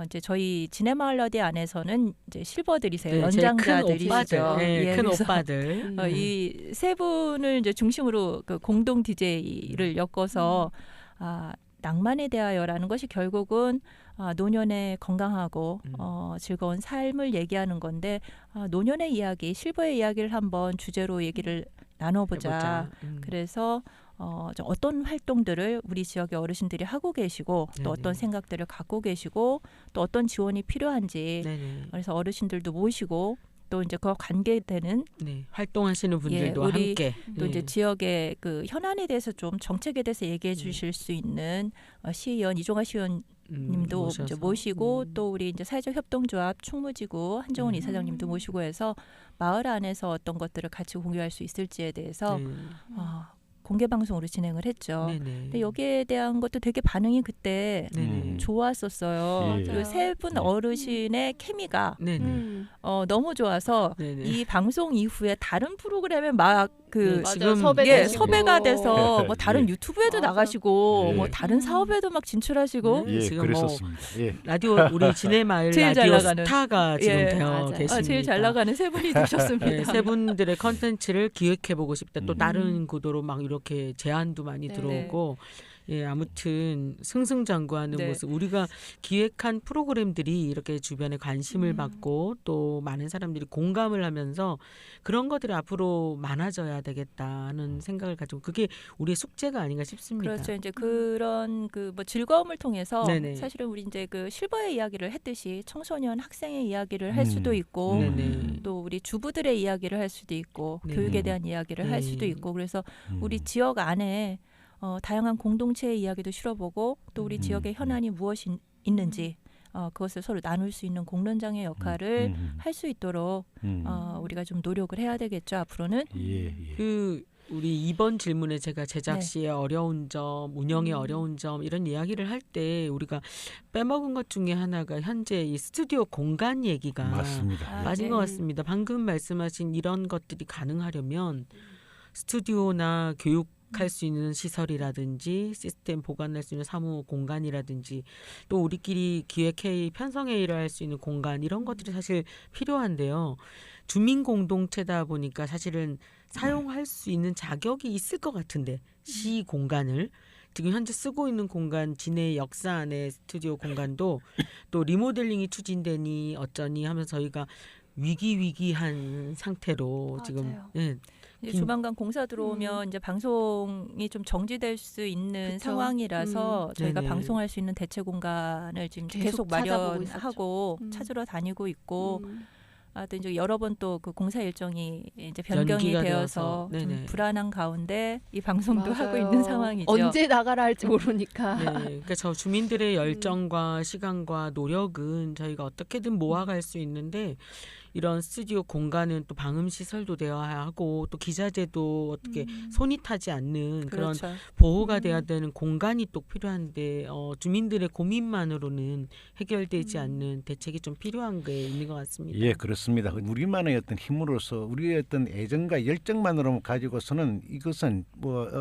이제 저희 진해마을 라디오 안에서는 이제 실버들이세요. 네, 제일 큰 연장자들이시죠. 오빠들. 네, 예, 큰 그래서 오빠들. 이 세 분을 이제 중심으로 그 공동 DJ를 엮어서 낭만에 대하여라는 것이 결국은 노년의 건강하고 즐거운 삶을 얘기하는 건데 노년의 이야기, 실버의 이야기를 한번 주제로 얘기를 나눠보자. 그래서 좀 어떤 활동들을 우리 지역의 어르신들이 하고 계시고 네네. 또 어떤 생각들을 갖고 계시고 또 어떤 지원이 필요한지 네네. 그래서 어르신들도 모시고 또 이제 그와 관계되는 네, 활동하시는 분들도 우리 함께 또 이제 지역의 그 현안에 대해서 좀 정책에 대해서 얘기해 주실 수 있는 시의원 이종화 시의원님도 이제 모시고 또 우리 이제 사회적 협동조합 충무지구 한정훈 이사장님도 모시고 해서 마을 안에서 어떤 것들을 같이 공유할 수 있을지에 대해서 공개 방송으로 진행을 했죠. 네네. 근데 여기에 대한 것도 되게 반응이 그때 네네. 좋았었어요. 예. 그 세 분 어르신의 케미가 네네. 너무 좋아서 네네. 이 방송 이후에 다른 프로그램에 막 그 지금 섭외가 돼서 뭐 다른 예. 유튜브에도 나가시고 예. 뭐 다른 사업에도 막 진출하시고 네. 예, 지금 그랬었습니다. 예. 라디오 우리 진해마을 제일 잘 라디오 나가는. 스타가 지금 예. 되어 맞아요. 계십니다. 제일 잘 나가는 세 분이 되셨습니다. 네, 세 분들의 컨텐츠를 기획해 보고 싶다. 또 음. 다른 구도로 막 이렇게 제안도 많이 네. 들어오고 예, 아무튼 승승장구하는 네. 모습. 우리가 기획한 프로그램들이 이렇게 주변에 관심을 음. 받고 또 많은 사람들이 공감을 하면서 그런 것들이 앞으로 많아져야 되겠다는 생각을 가지고 그게 우리의 숙제가 아닌가 싶습니다. 그렇죠. 이제 그런 그 뭐 즐거움을 통해서 네네. 사실은 우리 이제 그 실버의 이야기를 했듯이 청소년 학생의 이야기를 할 수도 있고 네네. 또 우리 주부들의 이야기를 할 수도 있고 네. 교육에 대한 이야기를 할 네. 수도 있고 그래서 우리 지역 안에 다양한 공동체의 이야기도 실어보고 또 우리 지역의 현안이 무엇이 있는지 그것을 서로 나눌 수 있는 공론장의 역할을 할 수 있도록 우리가 좀 노력을 해야 되겠죠. 앞으로는. 예, 예. 그 우리 이번 질문에 제가 제작 네. 시의 어려운 점, 운영의 어려운 점 이런 이야기를 할 때 우리가 빼먹은 것 중에 하나가 현재 이 스튜디오 공간 얘기가 맞습니다. 빠진 네. 것 같습니다. 방금 말씀하신 이런 것들이 가능하려면 스튜디오나 교육할 수 있는 시설이라든지 시스템 보관할 수 있는 사무 공간이라든지 또 우리끼리 기획회의, 편성회의를 할 수 있는 공간 이런 것들이 사실 필요한데요. 주민 공동체다 보니까 사실은 사용할 수 있는 자격이 있을 것 같은데 시 공간을 지금 현재 쓰고 있는 공간 진해 역사 안에 스튜디오 공간도 또 리모델링이 추진되니 어쩌니 하면서 저희가 위기한 상태로 맞아요. 지금 예, 이제 조만간 공사 들어오면 이제 방송이 좀 정지될 수 있는 그쵸. 상황이라서 저희가 네네. 방송할 수 있는 대체 공간을 지금 계속 찾아보고 마련하고 있었죠. 찾으러 다니고 있고 또 이제 여러 번 또 그 공사 일정이 이제 변경이 연기가 되어서 되어서. 좀 네네. 불안한 가운데 이 방송도 하고 맞아요. 있는 상황이죠. 언제 나가라 할지 모르니까. 네, 그러니까 저 주민들의 열정과 시간과 노력은 저희가 어떻게든 모아갈 수 있는데 이런 스튜디오 공간은 또 방음 시설도 되어야 하고 또 기자재도 어떻게 손이 타지 않는 그런 그렇죠. 보호가 돼야 되는 공간이 또 필요한데 주민들의 고민만으로는 해결되지 않는 대책이 좀 필요한 게 있는 것 같습니다. 예, 그렇습니다. 우리만의 어떤 힘으로서 우리의 어떤 애정과 열정만으로 가지고서는 이것은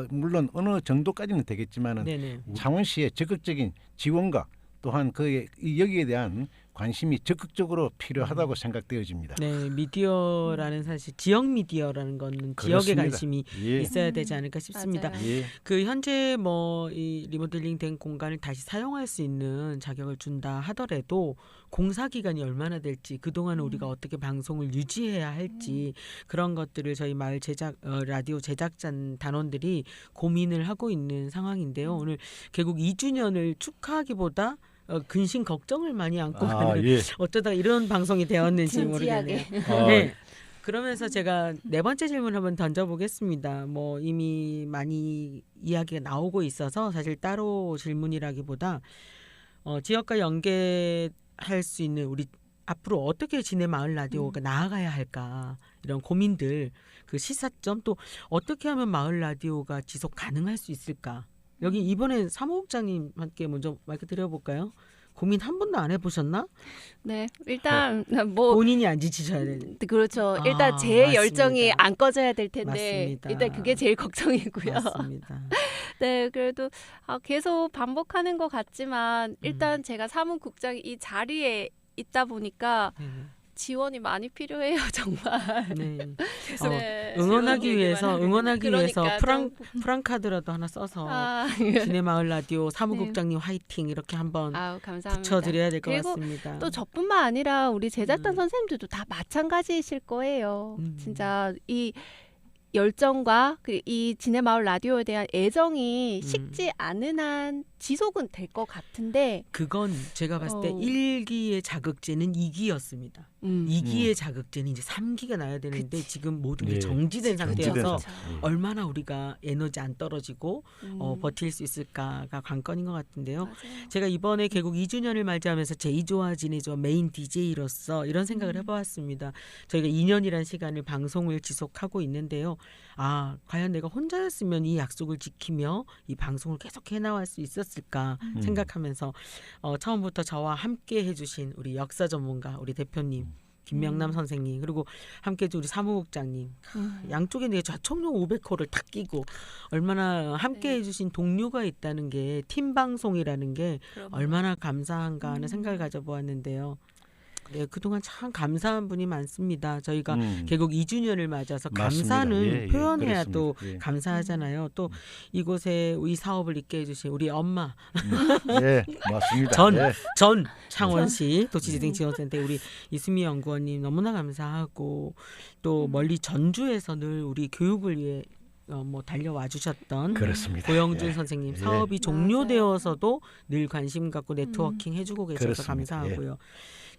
물론 어느 정도까지는 되겠지만은 네네. 창원시의 적극적인 지원과 또한 여기에 대한 관심이 적극적으로 필요하다고 생각되어집니다. 네, 미디어라는 사실 지역 미디어라는 거는 지역에 그렇습니다. 관심이 예. 있어야 되지 않을까 싶습니다. 맞아요. 예. 그 현재 뭐 이 리모델링된 공간을 다시 사용할 수 있는 자격을 준다 하더라도 공사 기간이 얼마나 될지 그동안 우리가 어떻게 방송을 유지해야 할지 그런 것들을 저희 마을 라디오 제작자 단원들이 고민을 하고 있는 상황인데요. 오늘 개국 2주년을 축하하기보다 근심 걱정을 많이 안고 가는 예. 어쩌다 이런 방송이 되었는지 진지하게. 모르겠네요. 네. 그러면서 제가 네 번째 질문 한번 던져보겠습니다. 뭐 이미 많이 이야기가 나오고 있어서 사실 따로 질문이라기보다 지역과 연계할 수 있는 우리 앞으로 어떻게 진해 마을 라디오가 나아가야 할까 이런 고민들 그 시사점 또 어떻게 하면 마을 라디오가 지속 가능할 수 있을까 여기 이번에 사무국장님께 먼저 마이크 드려볼까요? 고민 한 번도 안 해보셨나? 네, 일단 뭐 본인이 안 지치셔야 되는. 그렇죠. 아, 일단 제 맞습니다. 열정이 안 꺼져야 될 텐데 맞습니다. 일단 그게 제일 걱정이고요. 맞습니다. 네, 그래도 계속 반복하는 것 같지만 일단 제가 사무국장 이 자리에 있다 보니까 지원이 많이 필요해요, 정말. 네. 네. 응원하기 위해서 그러니까 프랑카드라도 하나 써서 좀 진해 마을 라디오 사무국장님 화이팅 이렇게 한번 감사합니다. 붙여드려야 될 것 그리고 같습니다. 또 저뿐만 아니라 우리 제작단 선생님들도 다 마찬가지이실 거예요. 진짜 이 열정과 이 진해 마을 라디오에 대한 애정이 식지 않은 한 지속은 될 것 같은데 그건 제가 봤을 때 1기의 자극제는 2기였습니다. 2기의 자극제는 이제 3기가 나야 되는데 지금 모든 게 네. 정지된 상태여서 그쵸. 얼마나 우리가 에너지 안 떨어지고 버틸 수 있을까가 관건인 것 같은데요. 맞아요. 제가 이번에 개국 2주년을 맞이하면서 제이조와 진해조 메인 DJ로서 이런 생각을 해보았습니다. 저희가 2년이라는 시간을 방송을 지속하고 있는데요. 과연 내가 혼자였으면 이 약속을 지키며 이 방송을 계속 해나갈 수 있었을까 생각하면서 처음부터 저와 함께 해주신 우리 역사 전문가 우리 대표님 김명남 선생님 그리고 함께 해준 우리 사무국장님 양쪽에 내 좌총용 500호를 탁 끼고 얼마나 함께 해주신 동료가 있다는 게 팀 방송이라는 게 그럼요. 얼마나 감사한가 하는 생각을 가져보았는데요. 네, 그동안 참 감사한 분이 많습니다. 저희가 음. 개국 2주년을 맞아서 맞습니다. 감사는 예, 예, 표현해야 그렇습니다. 또 예. 감사하잖아요. 또 이곳에 이 사업을 있게 해주신 우리 엄마 예, 맞습니다. 전 예. 전 창원시 도시재생지원센터 우리 이수미 연구원님 너무나 감사하고 또 멀리 전주에서 늘 우리 교육을 위해 뭐 달려와 주셨던 그렇습니다. 고영준 예. 선생님 예. 사업이 종료되어서도 늘 관심 갖고 네트워킹 해주고 계셔서 그렇습니다. 감사하고요.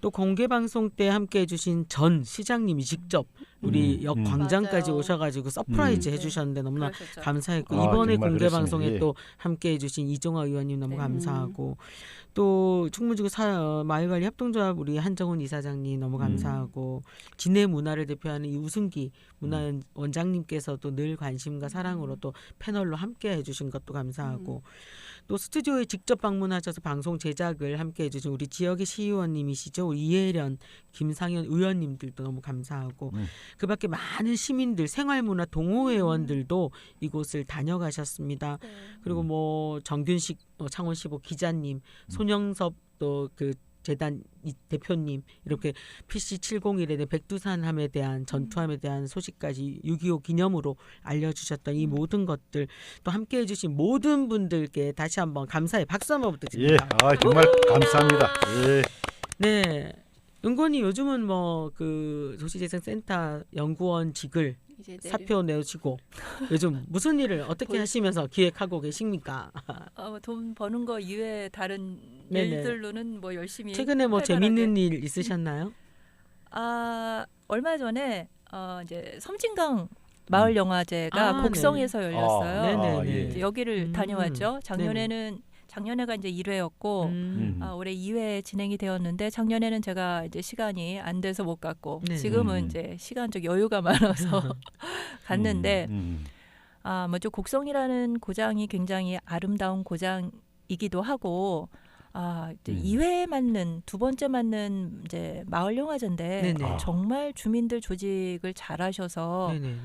또 공개 방송 때 함께 해주신 전 시장님이 직접 우리 역 광장까지 맞아요. 오셔가지고 서프라이즈 네. 해주셨는데 너무나 그러셨죠. 감사했고 아, 이번에 정말 공개 그렇습니다. 방송에 예. 또 함께 해주신 이종화 의원님 너무 네. 감사하고 또 충무지구 마을관리 협동조합 우리 한정훈 이사장님 너무 감사하고 진해 문화를 대표하는 이 우승기 문화원장님께서도 늘 관심과 사랑으로 또 패널로 함께 해주신 것도 감사하고 또 스튜디오에 직접 방문하셔서 방송 제작을 함께 해주신 우리 지역의 시의원님이시죠. 우리 이혜련, 김상현 의원님들도 너무 감사하고 그밖에 많은 시민들, 생활문화 동호회원들도 이곳을 다녀가셨습니다. 네. 그리고 뭐 정균식 창원시보 기자님, 손영섭 또 그 재단 대표님 이렇게 PC701에 백두산함에 대한 전투함에 대한 소식까지 6.25 기념으로 알려주셨던 이 모든 것들 또 함께해 주신 모든 분들께 다시 한번 감사의 박수 한번 예, 부탁드립니다. 아, 정말 감사합니다. 예. 네, 은권이 요즘은 뭐 그 도시재생센터 연구원직을 이제 사표 내시고 요즘 무슨 일을 어떻게 하시면서 기획하고 계십니까? 돈 버는 거 이외에 다른 네네. 일들로는 뭐 열심히 최근에 뭐 활발하게. 재밌는 일 있으셨나요? 얼마 전에 이제 섬진강 마을 영화제가 아, 곡성에서 열렸어요. 네네네. 예. 이제 여기를 다녀왔죠. 작년에가 이제 1회였고 올해 2회 진행이 되었는데 작년에는 제가 이제 시간이 안 돼서 못 갔고 네. 지금은 이제 시간적 여유가 많아서 갔는데 먼저 곡성이라는 고장이 굉장히 아름다운 고장이기도 하고 이제 2회에 맞는 두 번째 맞는 이제 마을 영화제인데 네네. 정말 주민들 조직을 잘하셔서 네네.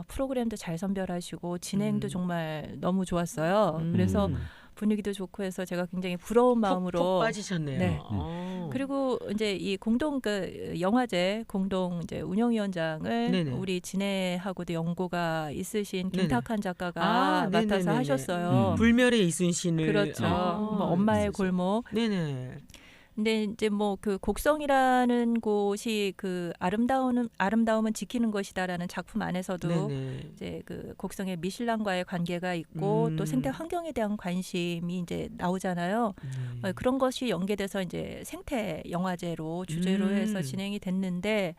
프로그램도 잘 선별하시고 진행도 정말 너무 좋았어요. 그래서 분위기도 좋고 해서 제가 굉장히 부러운 마음으로 푹 빠지셨네요. 네. 어. 그리고 이제 이 공동 그 영화제 공동 이제 운영위원장을 네네. 우리 진해하고도 연고가 있으신 네네. 김탁한 작가가 아, 맡아서 네네네네. 하셨어요. 불멸의 이순신을 그렇죠. 뭐 엄마의 골목. 네네. 근데 이제 뭐 그 곡성이라는 곳이 그 아름다움은 지키는 것이다라는 작품 안에서도 네네. 이제 그 곡성의 미실랑과의 관계가 있고 또 생태 환경에 대한 관심이 이제 나오잖아요. 그런 것이 연계돼서 이제 생태 영화제로 주제로 해서 진행이 됐는데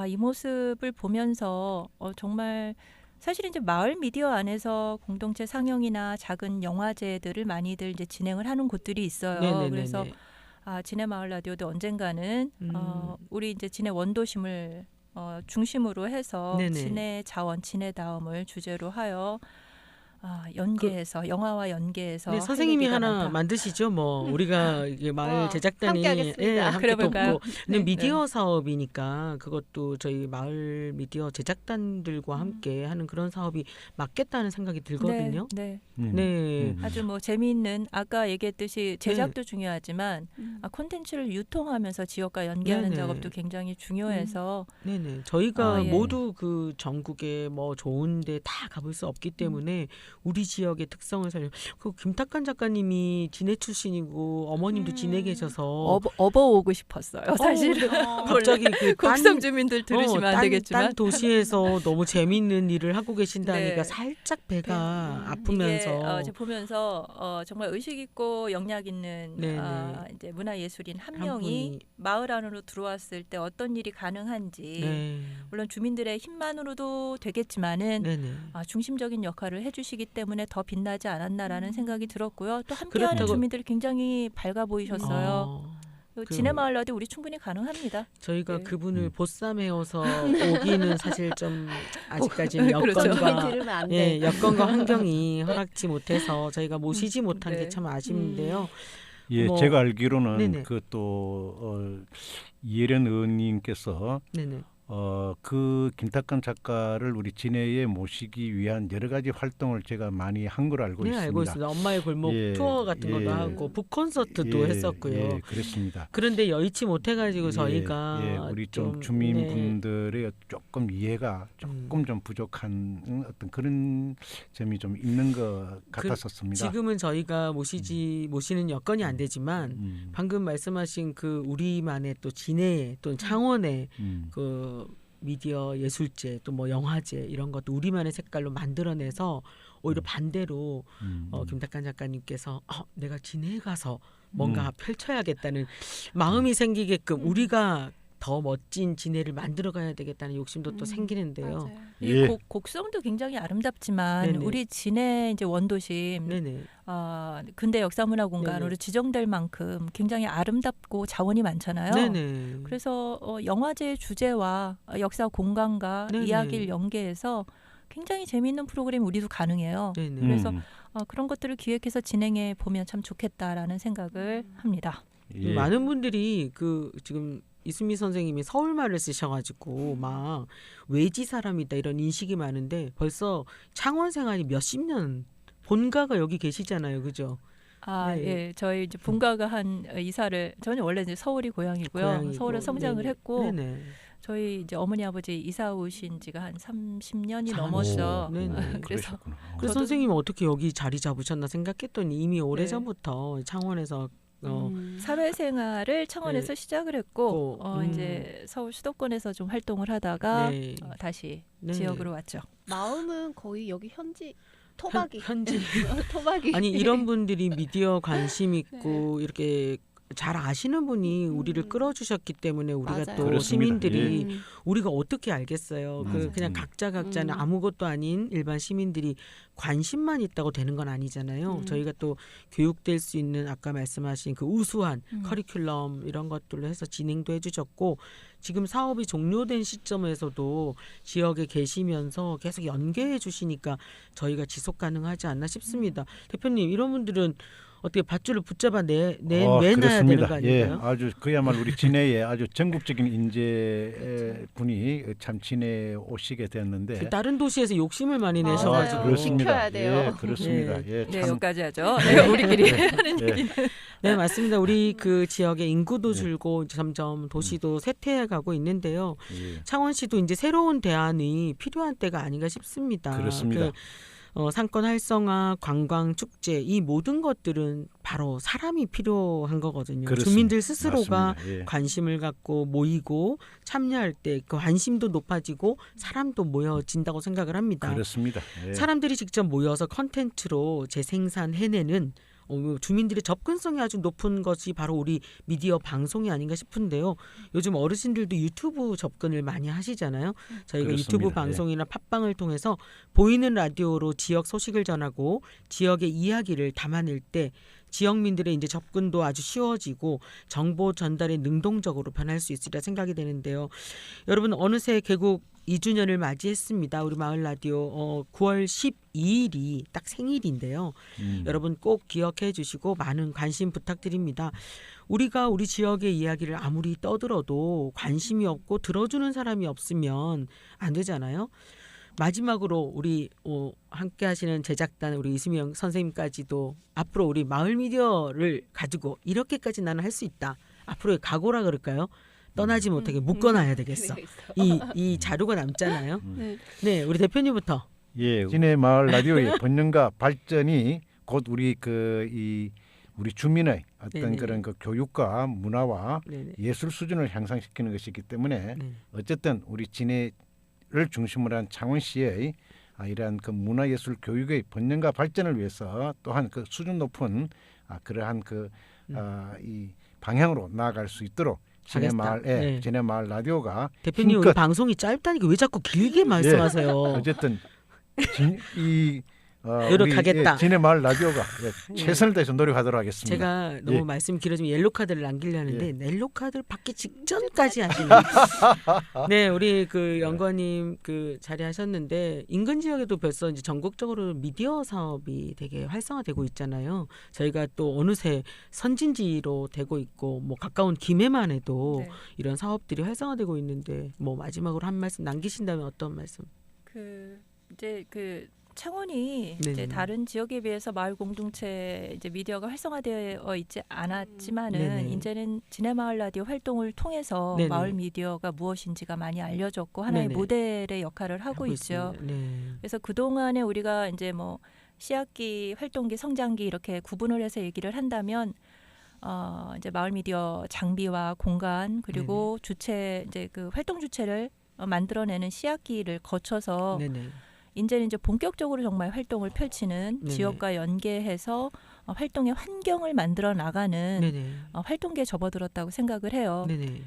이 모습을 보면서 정말 사실 이제 마을 미디어 안에서 공동체 상영이나 작은 영화제들을 많이들 이제 진행을 하는 곳들이 있어요. 네네네네. 그래서 진해 마을 라디오도 언젠가는 우리 이제 진해 원도심을 중심으로 해서 네네. 진해 자원, 진해 다음을 주제로 하여 연계해서 영화와 연계해서 네, 할 선생님이 얘기가 하나 많다. 만드시죠. 뭐 우리가 이게 마을 제작단이 함께 하겠습니다. 함께 그래볼까요? 돕고 근데 네. 미디어 사업이니까 그것도 저희 마을 미디어 제작단들과 함께 하는 그런 사업이 맞겠다는 생각이 들거든요. 네. 네. 아주 뭐 재미있는 아까 얘기했듯이 제작도 중요하지만 콘텐츠를 유통하면서 지역과 연계하는 네네. 작업도 굉장히 중요해서 네네. 저희가 예. 모두 그 전국에 뭐 좋은데 다 가볼 수 없기 때문에 우리 지역의 특성을 살려. 그 김탁한 작가님이 진해 출신이고 어머님도 진해 계셔서 업어 오고 싶었어요. 사실은 갑자기 그 곡성 주민들 들으시면 안 되겠지만 딴 도시에서 너무 재밌는 일을 하고 계신다니까 네. 살짝 배가 아프면서 이게 제가 보면서 정말 의식 있고 영향 있는 네네. 이제 문화예술인 한 한 명이 분이. 마을 안으로 들어왔을 때 어떤 일이 가능한지 네. 물론 주민들의 힘만으로도 되겠지만은 네네. 중심적인 역할을 해주시기 때문에 더 빛나지 않았나라는 생각이 들었고요. 또 함께하는 그렇다고- 주민들이 굉장히 밝아 보이셨어요. 그- 진해 마을 라디오 우리 충분히 가능합니다. 저희가 네. 그분을 보쌈해어서 오기는 사실 좀 아직까지는 그렇죠. 여건과 들으면 안 돼. 예, 여건과 환경이 허락지 못해서 저희가 모시지 못한 네. 게 참 아쉬운데요. 예, 뭐- 제가 알기로는 네네. 그 또 이혜련 의원님께서 네네. 그 김탁관 작가를 우리 진해에 모시기 위한 여러 가지 활동을 제가 많이 한 걸 알고 네, 있습니다. 알고 있습니다. 엄마의 골목 예, 투어 같은 것도 예. 하고 북 콘서트도 예, 했었고요. 예, 그렇습니다. 그런데 여의치 못해가지고 저희가 우리 좀 네. 주민분들의 조금 이해가 조금 좀 부족한 어떤 그런 점이 좀 있는 것 같았었습니다. 지금은 저희가 모시는 여건이 안 되지만 방금 말씀하신 그 우리만의 또 진해 또 창원의 그 미디어 예술제 또 뭐 영화제 이런 것도 우리만의 색깔로 만들어내서 오히려 반대로 김탁관 작가님께서 내가 진해에 가서 뭔가 펼쳐야겠다는 마음이 생기게끔 우리가 더 멋진 진해를 만들어가야 되겠다는 욕심도 또 생기는데요. 맞아요. 이 예. 곡성도 굉장히 아름답지만 네네. 우리 진해 이제 원도심 네네. 근대 역사문화공간으로 네네. 지정될 만큼 굉장히 아름답고 자원이 많잖아요. 네네. 그래서 영화제의 주제와 역사 공간과 네네. 이야기를 연계해서 굉장히 재미있는 프로그램이 우리도 가능해요. 네네. 그래서 그런 것들을 기획해서 진행해 보면 참 좋겠다라는 생각을 합니다. 예. 많은 분들이 그 지금 이수미 선생님이 서울말을 쓰셔가지고 막 외지 사람이다 이런 인식이 많은데 벌써 창원 생활이 몇십 년 본가가 여기 계시잖아요, 그죠? 네. 예, 저희 이제 본가가 한 이사를 저는 원래 이제 서울이 고향이고요. 고향이고. 서울에 성장을 네네. 했고 네네. 저희 이제 어머니 아버지 이사 오신 지가 한 30년이 아, 넘었어. 네네. 그래서 그러셨구나. 그래서 저도- 선생님은 어떻게 여기 자리 잡으셨나 생각했더니 이미 오래 네. 전부터 창원에서 사회생활을 창원에서 시작을 했고 고, 이제 서울 수도권에서 좀 활동을 하다가 네. 다시 네. 지역으로 왔죠. 마음은 거의 여기 현지 토박이. 현지 토박이. 아니 이런 분들이 미디어 관심 있고 이렇게 잘 아시는 분이 우리를 끌어주셨기 때문에 우리가 맞아요. 또 그렇습니다. 시민들이 음. 우리가 어떻게 알겠어요. 맞아요. 그냥 각자는 음. 아무것도 아닌 일반 시민들이 관심만 있다고 되는 건 아니잖아요. 저희가 또 교육될 수 있는 아까 말씀하신 그 우수한 커리큘럼 이런 것들로 해서 진행도 해주셨고 지금 사업이 종료된 시점에서도 지역에 계시면서 계속 연계해 주시니까 저희가 지속 가능하지 않나 싶습니다. 대표님 이런 분들은 어떻게 밧줄을 붙잡아 내놔야 되는 거 예, 아닌가요? 아주 그야말로 우리 진해에 아주 전국적인 인재 분이 참 진해에 오시게 됐는데 그 다른 도시에서 욕심을 많이 맞아요. 내셔가지고 그렇습니다. 시켜야 돼요. 예, 그렇습니다. 예, 네, 참 여기까지 하죠. 네, 우리끼리 하는 예, 네 맞습니다. 우리 그 지역의 인구도 줄고 점점 도시도 쇠퇴해가고 있는데요. 예. 창원시도 이제 새로운 대안이 필요한 때가 아닌가 싶습니다. 그렇습니다. 상권 활성화, 관광 축제 이 모든 것들은 바로 사람이 필요한 거거든요. 그렇습니다. 주민들 스스로가 맞습니다. 예. 관심을 갖고 모이고 참여할 때 그 관심도 높아지고 사람도 모여진다고 생각을 합니다. 그렇습니다. 예. 사람들이 직접 모여서 컨텐츠로 재생산해내는 주민들의 접근성이 아주 높은 것이 바로 우리 미디어 방송이 아닌가 싶은데요. 요즘 어르신들도 유튜브 접근을 많이 하시잖아요. 저희가 그렇습니다. 유튜브 방송이나 팟빵을 통해서 보이는 라디오로 지역 소식을 전하고 지역의 이야기를 담아낼 때 지역민들의 이제 접근도 아주 쉬워지고 정보 전달에 능동적으로 변할 수 있으리라 생각이 되는데요. 여러분 어느새 개국 2주년을 맞이했습니다. 우리 마을 라디오 9월 12일이 딱 생일인데요. 여러분 꼭 기억해 주시고 많은 관심 부탁드립니다. 우리가 우리 지역의 이야기를 아무리 떠들어도 관심이 없고 들어주는 사람이 없으면 안 되잖아요. 마지막으로 우리 함께 하시는 제작단 우리 이수명 선생님까지도 앞으로 우리 마을 미디어를 가지고 이렇게까지 나는 할 수 있다. 앞으로의 각오라 그럴까요? 떠나지 못하게 묶어놔야 되겠어. 이 자료가 남잖아요. 네, 우리 대표님부터. 예, 진해 마을 라디오의 번영과 발전이 곧 우리 우리 주민의 어떤 네네. 그런 그 교육과 문화와 네네. 예술 수준을 향상시키는 것이기 때문에 네. 어쨌든 우리 진해를 중심으로 한 창원시의 이러한 그 문화예술 교육의 번영과 발전을 위해서 또한 그 수준 높은 그러한 이 방향으로 나아갈 수 있도록 진해 잘했다. 마을 네. 진해 마을 라디오가 대표님 우리 힘껏 방송이 짧다니까 왜 자꾸 길게 말씀하세요? 어쨌든 노력하겠다. 우리, 진해 마을 라디오가 최선을 다해서 노력하도록 하겠습니다. 제가 너무 말씀 길어지면 옐로 카드를 남기려는데 옐로 카드를 받기 직전까지 하시는. 네, 우리 그 연구원님 그 자리하셨는데 인근 지역에도 벌써 이제 전국적으로 미디어 사업이 되게 활성화되고 있잖아요. 저희가 또 어느새 선진지로 되고 있고 뭐 가까운 김해만 해도 네. 이런 사업들이 활성화되고 있는데 뭐 마지막으로 한 말씀 남기신다면 어떤 말씀? 이제 창원이 네네. 이제 다른 지역에 비해서 마을 공동체 이제 미디어가 활성화되어 있지 않았지만은 네네. 이제는 진해 마을 라디오 활동을 통해서 네네. 마을 미디어가 무엇인지가 많이 알려졌고 하나의 네네. 모델의 역할을 하고 있죠. 있습니다. 네. 그래서 그 동안에 우리가 이제 뭐 시학기, 활동기, 성장기 이렇게 구분을 해서 얘기를 한다면 이제 마을 미디어 장비와 공간 그리고 주체 이제 그 활동 주체를 만들어내는 시학기를 거쳐서 네네. 이제는 이제 본격적으로 정말 활동을 펼치는 네네. 지역과 연계해서 활동의 환경을 만들어 나가는 네네. 활동계에 접어들었다고 생각을 해요. 네네.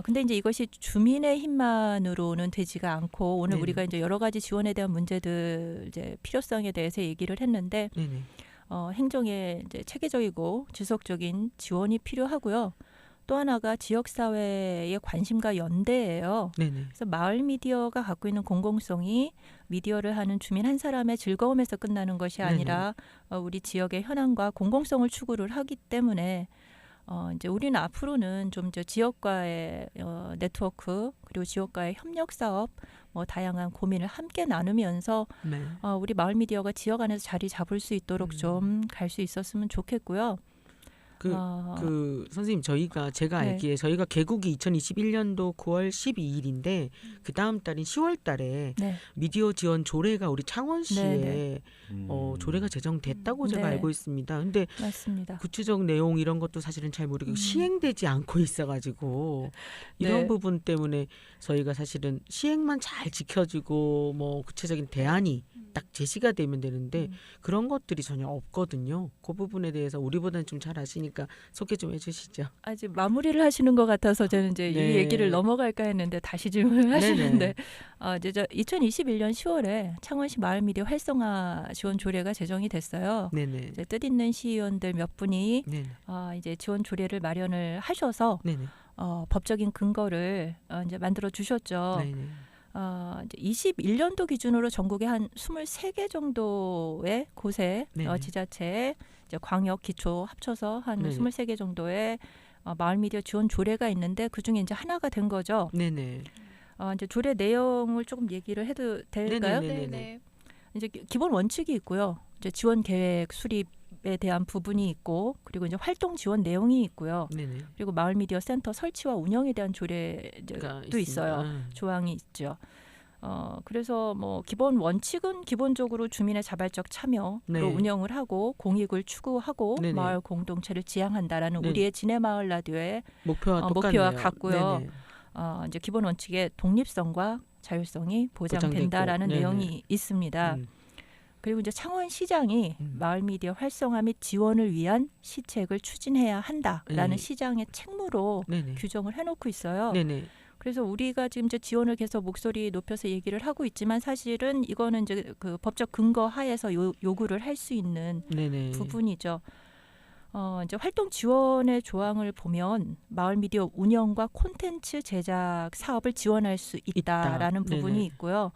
근데 이제 이것이 주민의 힘만으로는 되지가 않고 오늘 네네. 우리가 이제 여러 가지 지원에 대한 문제들 이제 필요성에 대해서 얘기를 했는데 네네. 행정의 이제 체계적이고 지속적인 지원이 필요하고요. 또 하나가 지역 사회의 관심과 연대예요. 네네. 그래서 마을 미디어가 갖고 있는 공공성이 미디어를 하는 주민 한 사람의 즐거움에서 끝나는 것이 아니라 우리 지역의 현안과 공공성을 추구를 하기 때문에 이제 우리는 앞으로는 좀 이제 지역과의 네트워크 그리고 지역과의 협력 사업 뭐 다양한 고민을 함께 나누면서 네. 우리 마을 미디어가 지역 안에서 자리 잡을 수 있도록 좀 갈 수 있었으면 좋겠고요. 그 선생님 제가 네. 알기에 저희가 개국이 2021년도 9월 12일인데 그 다음 달인 10월 달에 네. 미디어 지원 조례가 우리 창원시에 조례가 제정됐다고 제가 네. 알고 있습니다. 근데 맞습니다. 구체적 내용 이런 것도 사실은 잘 모르고 시행되지 않고 있어가지고 이런 네. 부분 때문에 저희가 사실은 시행만 잘 지켜지고 뭐 구체적인 대안이 딱 제시가 되면 되는데 그런 것들이 전혀 없거든요. 그 부분에 대해서 우리보다는 좀 잘 아시니까 소개 좀 해주시죠. 아직 마무리를 하시는 것 같아서 저는 이제 네. 이 얘기를 넘어갈까 했는데 다시 질문을 하시는데 네네. 이제 2021년 10월에 창원시 마을 미디어 활성화 지원 조례가 제정이 됐어요. 네네. 이제 뜻있는 시의원들 몇 분이 네네. 이제 지원 조례를 마련을 하셔서 네네. 법적인 근거를 이제 만들어 주셨죠. 네네. 이제 21년도 기준으로 전국에 한 23개 정도의 곳에 네네. 지자체, 이제 광역, 기초 합쳐서 한 네네. 23개 정도의 마을 미디어 지원 조례가 있는데 그 중에 이제 하나가 된 거죠. 네네. 이제 조례 내용을 조금 얘기를 해도 될까요? 네네네. 네네. 이제 기본 원칙이 있고요. 이제 지원 계획 수립에 대한 부분이 있고, 그리고 이제 활동 지원 내용이 있고요. 네네. 그리고 마을 미디어 센터 설치와 운영에 대한 조례도 있어요. 조항이 있죠. 그래서 뭐 기본 원칙은 기본적으로 주민의 자발적 참여로 네. 운영을 하고 공익을 추구하고 네네. 마을 공동체를 지향한다라는 네네. 우리의 진해 마을 라디오의 목표와 목표와 똑같네요. 같고요. 네네. 이제 기본 원칙의 독립성과 자율성이 보장된다라는 보장되고. 내용이 네네. 있습니다. 그리고 이제 창원시장이 마을 미디어 활성화 및 지원을 위한 시책을 추진해야 한다라는 네. 시장의 책무로 네네. 규정을 해놓고 있어요. 네네. 그래서 우리가 지금 이제 지원을 계속 목소리 높여서 얘기를 하고 있지만 사실은 이거는 이제 그 법적 근거 하에서 요구를 할 수 있는 네네. 부분이죠. 이제 활동 지원의 조항을 보면 마을 미디어 운영과 콘텐츠 제작 사업을 지원할 수 있다라는 있다. 부분이 네네. 있고요.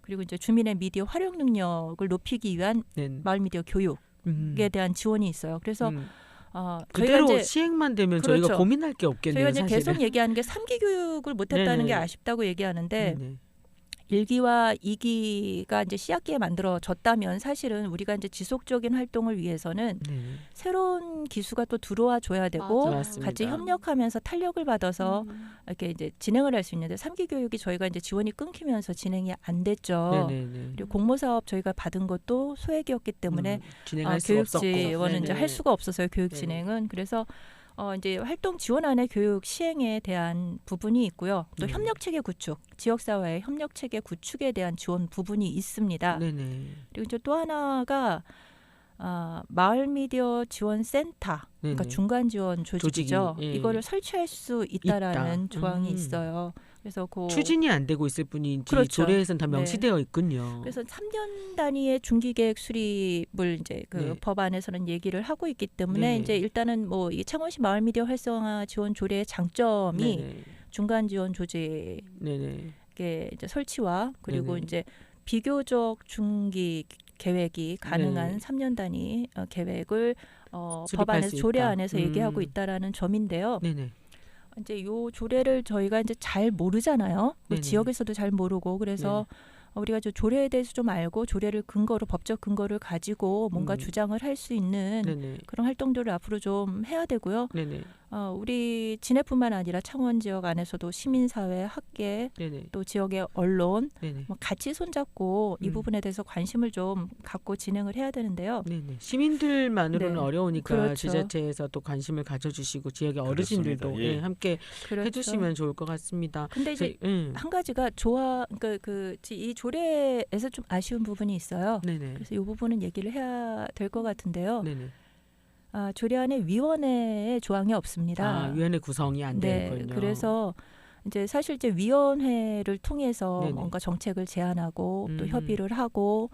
그리고 이제 주민의 미디어 활용 능력을 높이기 위한 네네. 마을 미디어 교육에 대한 지원이 있어요. 그래서 저희가 그대로 이제 시행만 되면 그렇죠. 저희가 고민할 게 없겠네요. 저희가 이제 사실은. 계속 얘기하는 게 3기 교육을 못했다는 네네. 게 아쉽다고 얘기하는데 네네. 1기와 2기가 이제 시학기에 만들어졌다면 사실은 우리가 이제 지속적인 활동을 위해서는 네네. 새로운 기수가 또 들어와 줘야 되고 맞아요. 맞습니다. 같이 협력하면서 탄력을 받아서 이렇게 이제 진행을 할 수 있는데 3기 교육이 저희가 이제 지원이 끊기면서 진행이 안 됐죠. 네네네. 그리고 공모 사업 저희가 받은 것도 소액이었기 때문에 진행할 수 교육 없었고. 지원은 이제 네네. 할 수가 없었어요. 교육 네네. 진행은. 그래서 이제 활동 지원안의 교육 시행에 대한 부분이 있고요. 또 협력 체계 구축, 지역 사회의 협력 체계 구축에 대한 지원 부분이 있습니다. 네네. 그리고 이제 또 하나가 마을 미디어 지원 센터, 그러니까 네네. 중간 지원 조직이죠. 조직이, 예. 이거를 설치할 수 있다라는 있다. 조항이 있어요. 그래서 추진이 안 되고 있을 뿐이지 그렇죠. 조례에서는 다 네. 명시되어 있군요. 그래서 3년 단위의 중기계획 수립을 이제 그 네. 법안에서는 얘기를 하고 있기 때문에 네네. 이제 일단은 뭐 이 창원시 마을미디어 활성화 지원 조례의 장점이 네네. 중간 지원 조직의 네네. 이제 설치와 그리고 네네. 이제 비교적 중기 계획이 가능한 네네. 3년 단위 계획을 수립할 법안에서 수 조례 있다. 안에서 얘기하고 있다라는 점인데요. 네네. 이제 요 조례를 저희가 이제 잘 모르잖아요. 그 네네. 지역에서도 잘 모르고 그래서 우리가 저 조례에 대해서 좀 알고 조례를 근거로 법적 근거를 가지고 뭔가 주장을 할 수 있는 네네. 그런 활동들을 앞으로 좀 해야 되고요. 네네. 우리 진해뿐만 아니라 창원 지역 안에서도 시민사회, 학계, 네네. 또 지역의 언론 네네. 뭐 같이 손잡고 이 부분에 대해서 관심을 좀 갖고 진행을 해야 되는데요. 네네. 시민들만으로는 네. 어려우니까 그렇죠. 지자체에서 또 관심을 가져주시고 지역의 어르신들도 그렇습니다. 예. 함께 그렇죠. 해주시면 좋을 것 같습니다. 근데 이제 저희- 한 가지가 이 조례에서 좀 아쉬운 부분이 있어요. 네네. 그래서 이 부분은 얘기를 해야 될 것 같은데요. 네네. 조례 안에 위원회의 조항이 없습니다. 위원회 구성이 안 네, 되군요. 그래서 이제 사실 이제 위원회를 통해서 네네. 뭔가 정책을 제안하고 또 협의를 하고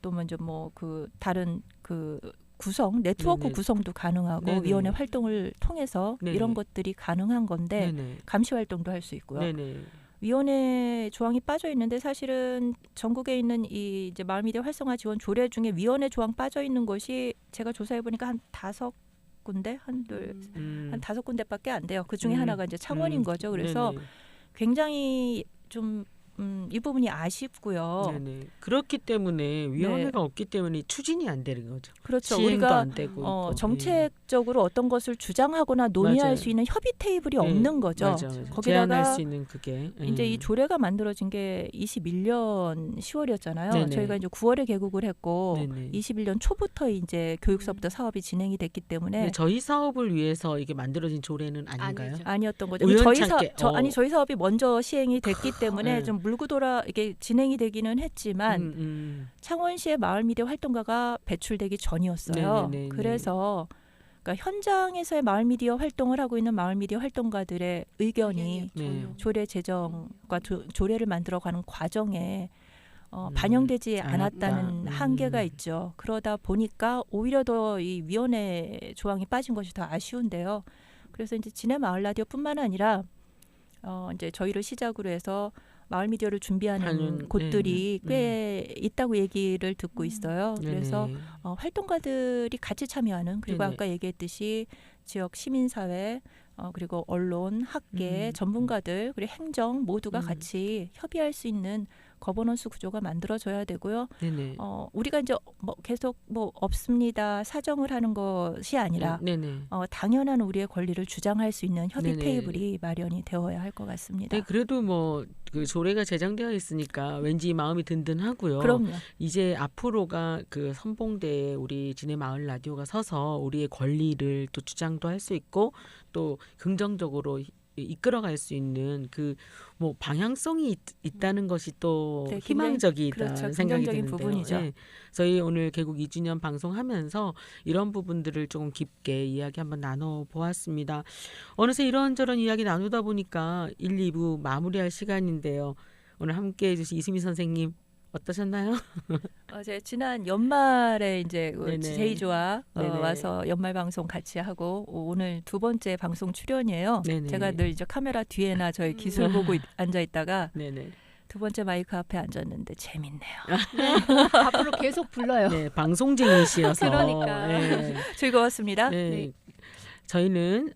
또 먼저 뭐 그 다른 그 구성 네트워크 네네. 구성도 가능하고 네네. 위원회 활동을 통해서 네네. 이런 것들이 가능한 건데 네네. 감시 활동도 할 수 있고요. 네네. 위원회 조항이 빠져 있는데 사실은 전국에 있는 이 이제 마을미디어 활성화 지원 조례 중에 위원회 조항 빠져 있는 것이 제가 조사해 보니까 한 5군데 한 5군데밖에 안 돼요. 그 중에 하나가 이제 창원인 거죠. 그래서 네네. 굉장히 좀 이 부분이 아쉽고요. 네네. 그렇기 때문에 위원회가 없기 때문에 추진이 안 되는 거죠. 그렇죠. 시행도 우리가 안 되고 있고. 정책적으로 어떤 것을 주장하거나 논의할 맞아요. 수 있는 협의 테이블이 네. 없는 거죠. 맞아. 거기다가 제안할 수 있는 그게 이제 이 조례가 만들어진 게 21년 10월이었잖아요. 네네. 저희가 이제 9월에 개국을 했고 네네. 21년 초부터 이제 교육서부터 사업이 진행이 됐기 때문에 네, 저희 사업을 위해서 이게 만들어진 조례는 아닌가요? 아니죠. 아니었던 거죠. 우연찮게, 저희 사업이 먼저 시행이 됐기 때문에 네. 좀 물고 돌아 이게 진행이 되기는 했지만 창원시의 마을미디어 활동가가 배출되기 전이었어요. 네네네네. 그래서 그러니까 현장에서의 마을미디어 활동을 하고 있는 마을미디어 활동가들의 의견이 네. 조례 제정과 조례를 만들어가는 과정에 반영되지 않았다는 한계가 있죠. 그러다 보니까 오히려 더 이 위원회 조항이 빠진 것이 더 아쉬운데요. 그래서 이제 진해 마을 라디오뿐만 아니라 이제 저희를 시작으로 해서 마을 미디어를 준비하는 곳들이 꽤 있다고 얘기를 듣고 있어요. 그래서 활동가들이 같이 참여하는 그리고 네네. 아까 얘기했듯이 지역 시민사회 그리고 언론, 학계, 전문가들 그리고 행정 모두가 같이 협의할 수 있는 거버넌스 구조가 만들어져야 되고요. 네네. 우리가 이제 뭐 계속 뭐 없습니다 사정을 하는 것이 아니라 네네. 당연한 우리의 권리를 주장할 수 있는 협의 네네. 테이블이 마련이 되어야 할 것 같습니다. 네, 그래도 뭐 그 조례가 제정되어 있으니까 왠지 마음이 든든하고요. 그럼요. 이제 앞으로가 그 선봉대에 우리 진해 마을 라디오가 서서 우리의 권리를 또 주장도 할 수 있고 또 긍정적으로 이끌어갈 수 있는 그 뭐 방향성이 있다는 것이 또 네, 희망적이다는 그렇죠. 생각이 긍정적인 드는데요. 부분이죠. 네. 저희 오늘 개국 2주년 방송하면서 이런 부분들을 조금 깊게 이야기 한번 나눠보았습니다. 어느새 이런저런 이야기 나누다 보니까 1, 2부 마무리할 시간인데요. 오늘 함께해 주신 이수미 선생님 어떠셨나요? 제 지난 연말에 이제 네네. 제이조와 네네. 와서 연말 방송 같이 하고 오늘 2번째 방송 출연이에요. 네네. 제가 늘 이제 카메라 뒤에나 저희 기술 보고 앉아 있다가 네네. 2번째 마이크 앞에 앉았는데 재밌네요. 앞으로 계속 불러요. 네, 방송쟁이시여서. 그러니까. 네. 즐거웠습니다. 네. 저희는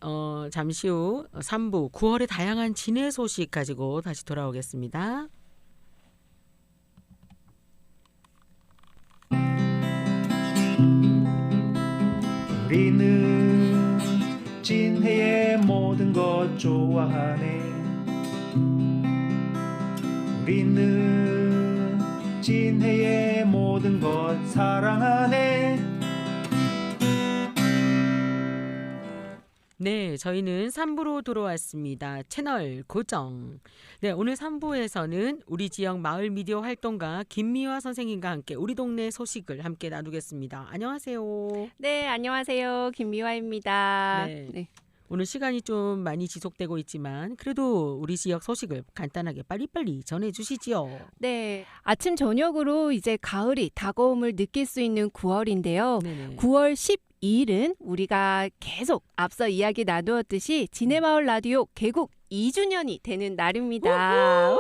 잠시 후 3부 9월의 다양한 진해 소식 가지고 다시 돌아오겠습니다. 우리는 진해의 모든 것 좋아하네. 우리는 진해의 모든 것 사랑하네. 네, 저희는 3부로 돌아왔습니다. 채널 고정. 네, 오늘 3부에서는 우리 지역 마을 미디어 활동가 김미화 선생님과 함께 우리 동네 소식을 함께 나누겠습니다. 안녕하세요. 네, 안녕하세요. 김미화입니다. 네. 네. 오늘 시간이 좀 많이 지속되고 있지만 그래도 우리 지역 소식을 간단하게 빨리빨리 전해주시지요. 네, 아침 저녁으로 이제 가을이 다가옴을 느낄 수 있는 9월인데요. 네네. 9월 12일은 우리가 계속 앞서 이야기 나누었듯이 지네마을 라디오 개국 2주년이 되는 날입니다.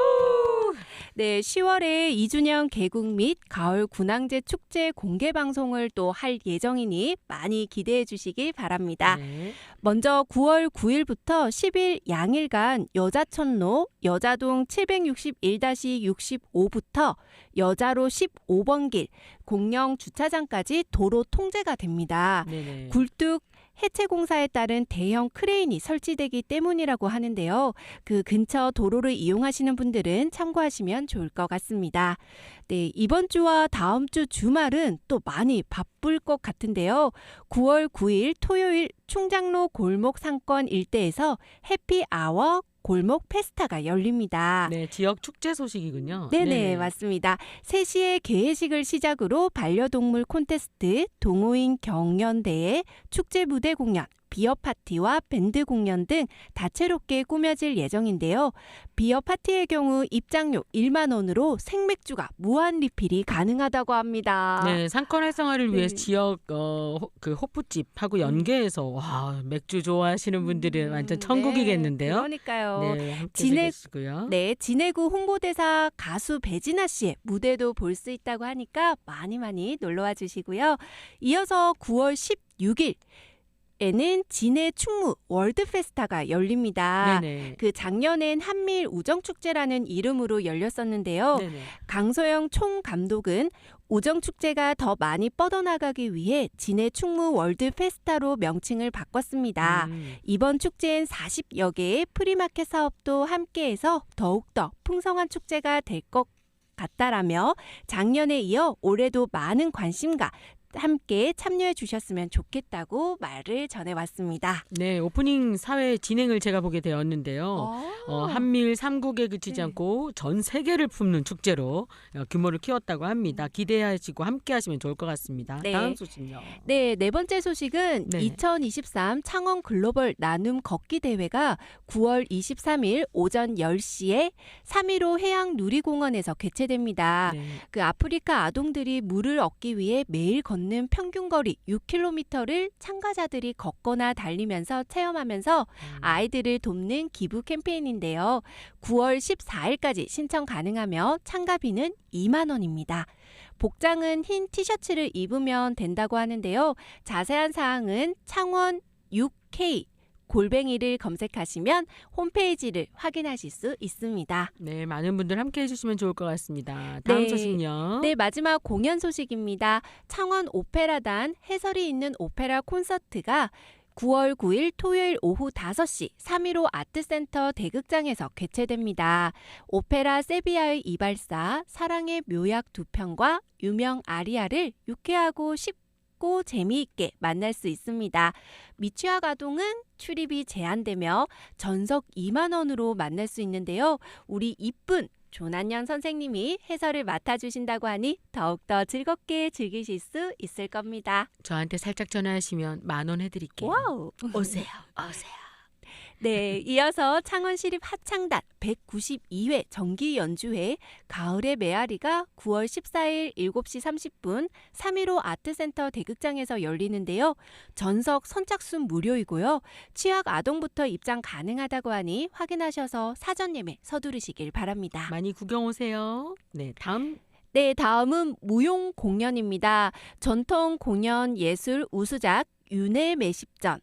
네, 10월에 2주년 개국 및 가을 군항제 축제 공개 방송을 또 할 예정이니 많이 기대해 주시기 바랍니다. 네. 먼저 9월 9일부터 10일 양일간 여자천로 여자동 761-65부터 여자로 15번 길 공영 주차장까지 도로 통제가 됩니다. 네네. 굴뚝 해체 공사에 따른 대형 크레인이 설치되기 때문이라고 하는데요. 그 근처 도로를 이용하시는 분들은 참고하시면 좋을 것 같습니다. 네, 이번 주와 다음 주 주말은 또 많이 바쁠 것 같은데요. 9월 9일 토요일 충장로 골목 상권 일대에서 해피아워 골목 페스타가 열립니다. 네, 지역 축제 소식이군요. 네네, 맞습니다. 3시에 개회식을 시작으로 반려동물 콘테스트, 동호인 경연대회, 축제 무대 공연, 비어 파티와 밴드 공연 등 다채롭게 꾸며질 예정인데요. 비어 파티의 경우 입장료 1만 원으로 생맥주가 무한 리필이 가능하다고 합니다. 네, 상권 활성화를 위해 네. 지역 그 호프집하고 연계해서 와, 맥주 좋아하시는 분들은 완전 천국이겠는데요. 네, 그러니까요. 네, 함께 진해- 즐기시고요. 네, 진해구 홍보대사 가수 배진아 씨의 무대도 볼 수 있다고 하니까 많이 놀러와 주시고요. 이어서 9월 16일 에는 진해 충무 월드 페스타가 열립니다. 네네. 그 작년엔 한미일 우정축제라는 이름으로 열렸었는데요. 네네. 강소영 총감독은 우정축제가 더 많이 뻗어나가기 위해 진해 충무 월드 페스타로 명칭을 바꿨습니다. 이번 축제엔 40여 개의 프리마켓 사업도 함께해서 더욱더 풍성한 축제가 될 것 같다라며 작년에 이어 올해도 많은 관심과 함께 참여해 주셨으면 좋겠다고 말을 전해왔습니다. 네, 오프닝 사회 진행을 제가 보게 되었는데요. 한미일 3국에 그치지 네. 않고 전 세계를 품는 축제로 규모를 키웠다고 합니다. 기대하시고 함께 하시면 좋을 것 같습니다. 네. 다음 소식요. 네, 네 번째 소식은 네. 2023 창원 글로벌 나눔 걷기 대회가 9월 23일 오전 10시에 3.15 해양 누리공원에서 개최됩니다. 네. 그 아프리카 아동들이 물을 얻기 위해 매일 걷는 평균 거리 6km를 참가자들이 걷거나 달리면서 체험하면서 아이들을 돕는 기부 캠페인인데요. 9월 14일까지 신청 가능하며 참가비는 2만 원입니다. 복장은 흰 티셔츠를 입으면 된다고 하는데요. 자세한 사항은 창원 6K 골뱅이를 검색하시면 홈페이지를 확인하실 수 있습니다. 네, 많은 분들 함께 해주시면 좋을 것 같습니다. 다음 네. 소식요. 네, 마지막 공연 소식입니다. 창원 오페라단 해설이 있는 오페라 콘서트가 9월 9일 토요일 오후 5시 3.15 아트센터 대극장에서 개최됩니다. 오페라 세비야의 이발사, 사랑의 묘약 두 편과 유명 아리아를 유쾌하고 쉽고 재미있게 만날 수 있습니다. 미취학 아동은 출입이 제한되며 전석 2만 원으로 만날 수 있는데요. 우리 이쁜 조난현 선생님이 해설을 맡아주신다고 하니 더욱더 즐겁게 즐기실 수 있을 겁니다. 저한테 살짝 전화하시면 10,000원 해드릴게요. 와우! 오세요. 오세요. 네, 이어서 창원시립 합창단 192회 정기 연주회 가을의 메아리가 9월 14일 7시 30분 3.15 아트센터 대극장에서 열리는데요. 전석 선착순 무료이고요. 취약 아동부터 입장 가능하다고 하니 확인하셔서 사전 예매 서두르시길 바랍니다. 많이 구경 오세요. 네, 다음. 네, 다음은 무용 공연입니다. 전통 공연 예술 우수작 윤회 매십전.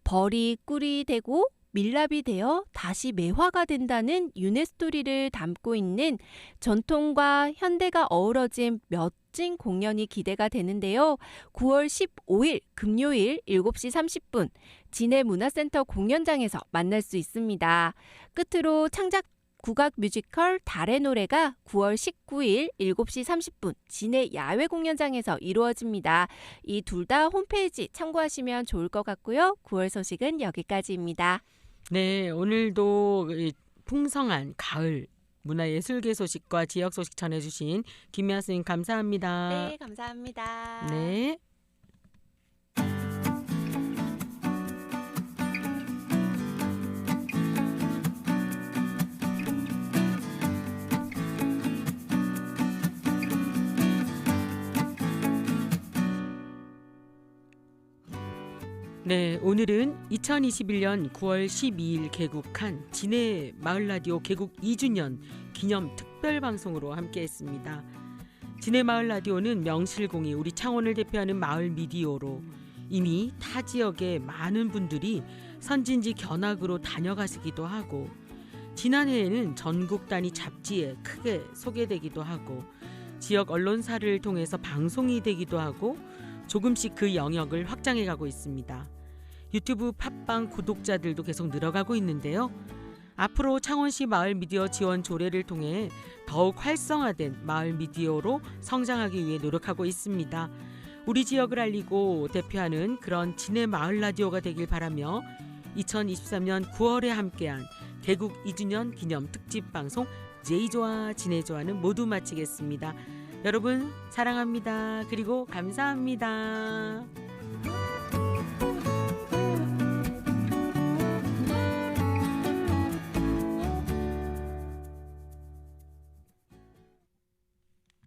벌이 꿀이 되고 밀랍이 되어 다시 매화가 된다는 윤회 스토리를 담고 있는 전통과 현대가 어우러진 멋진 공연이 기대가 되는데요. 9월 15일 금요일 7시 30분 진해문화센터 공연장에서 만날 수 있습니다. 끝으로 창작 국악 뮤지컬 달의 노래가 9월 19일 7시 30분 진해 야외 공연장에서 이루어집니다. 이 둘 다 홈페이지 참고하시면 좋을 것 같고요. 9월 소식은 여기까지입니다. 네, 오늘도 이 풍성한 가을 문화예술계 소식과 지역 소식 전해주신 김미아 선생님 감사합니다. 네, 감사합니다. 네. 네, 오늘은 2021년 9월 12일 개국한 진해 마을 라디오 개국 2주년 기념 특별 방송으로 함께했습니다. 진해 마을 라디오는 명실공히 우리 창원을 대표하는 마을 미디어로 이미 타 지역의 많은 분들이 선진지 견학으로 다녀가시기도 하고 지난해에는 전국 단위 잡지에 크게 소개되기도 하고 지역 언론사를 통해서 방송이 되기도 하고 조금씩 그 영역을 확장해가고 있습니다. 유튜브 팟빵 구독자들도 계속 늘어가고 있는데요. 앞으로 창원시 마을 미디어 지원 조례를 통해 더욱 활성화된 마을 미디어로 성장하기 위해 노력하고 있습니다. 우리 지역을 알리고 대표하는 그런 진해 마을 라디오가 되길 바라며 2023년 9월에 함께한 개국 2주년 기념 특집 방송 제이조와 진해조와는 모두 마치겠습니다. 여러분 사랑합니다. 그리고 감사합니다.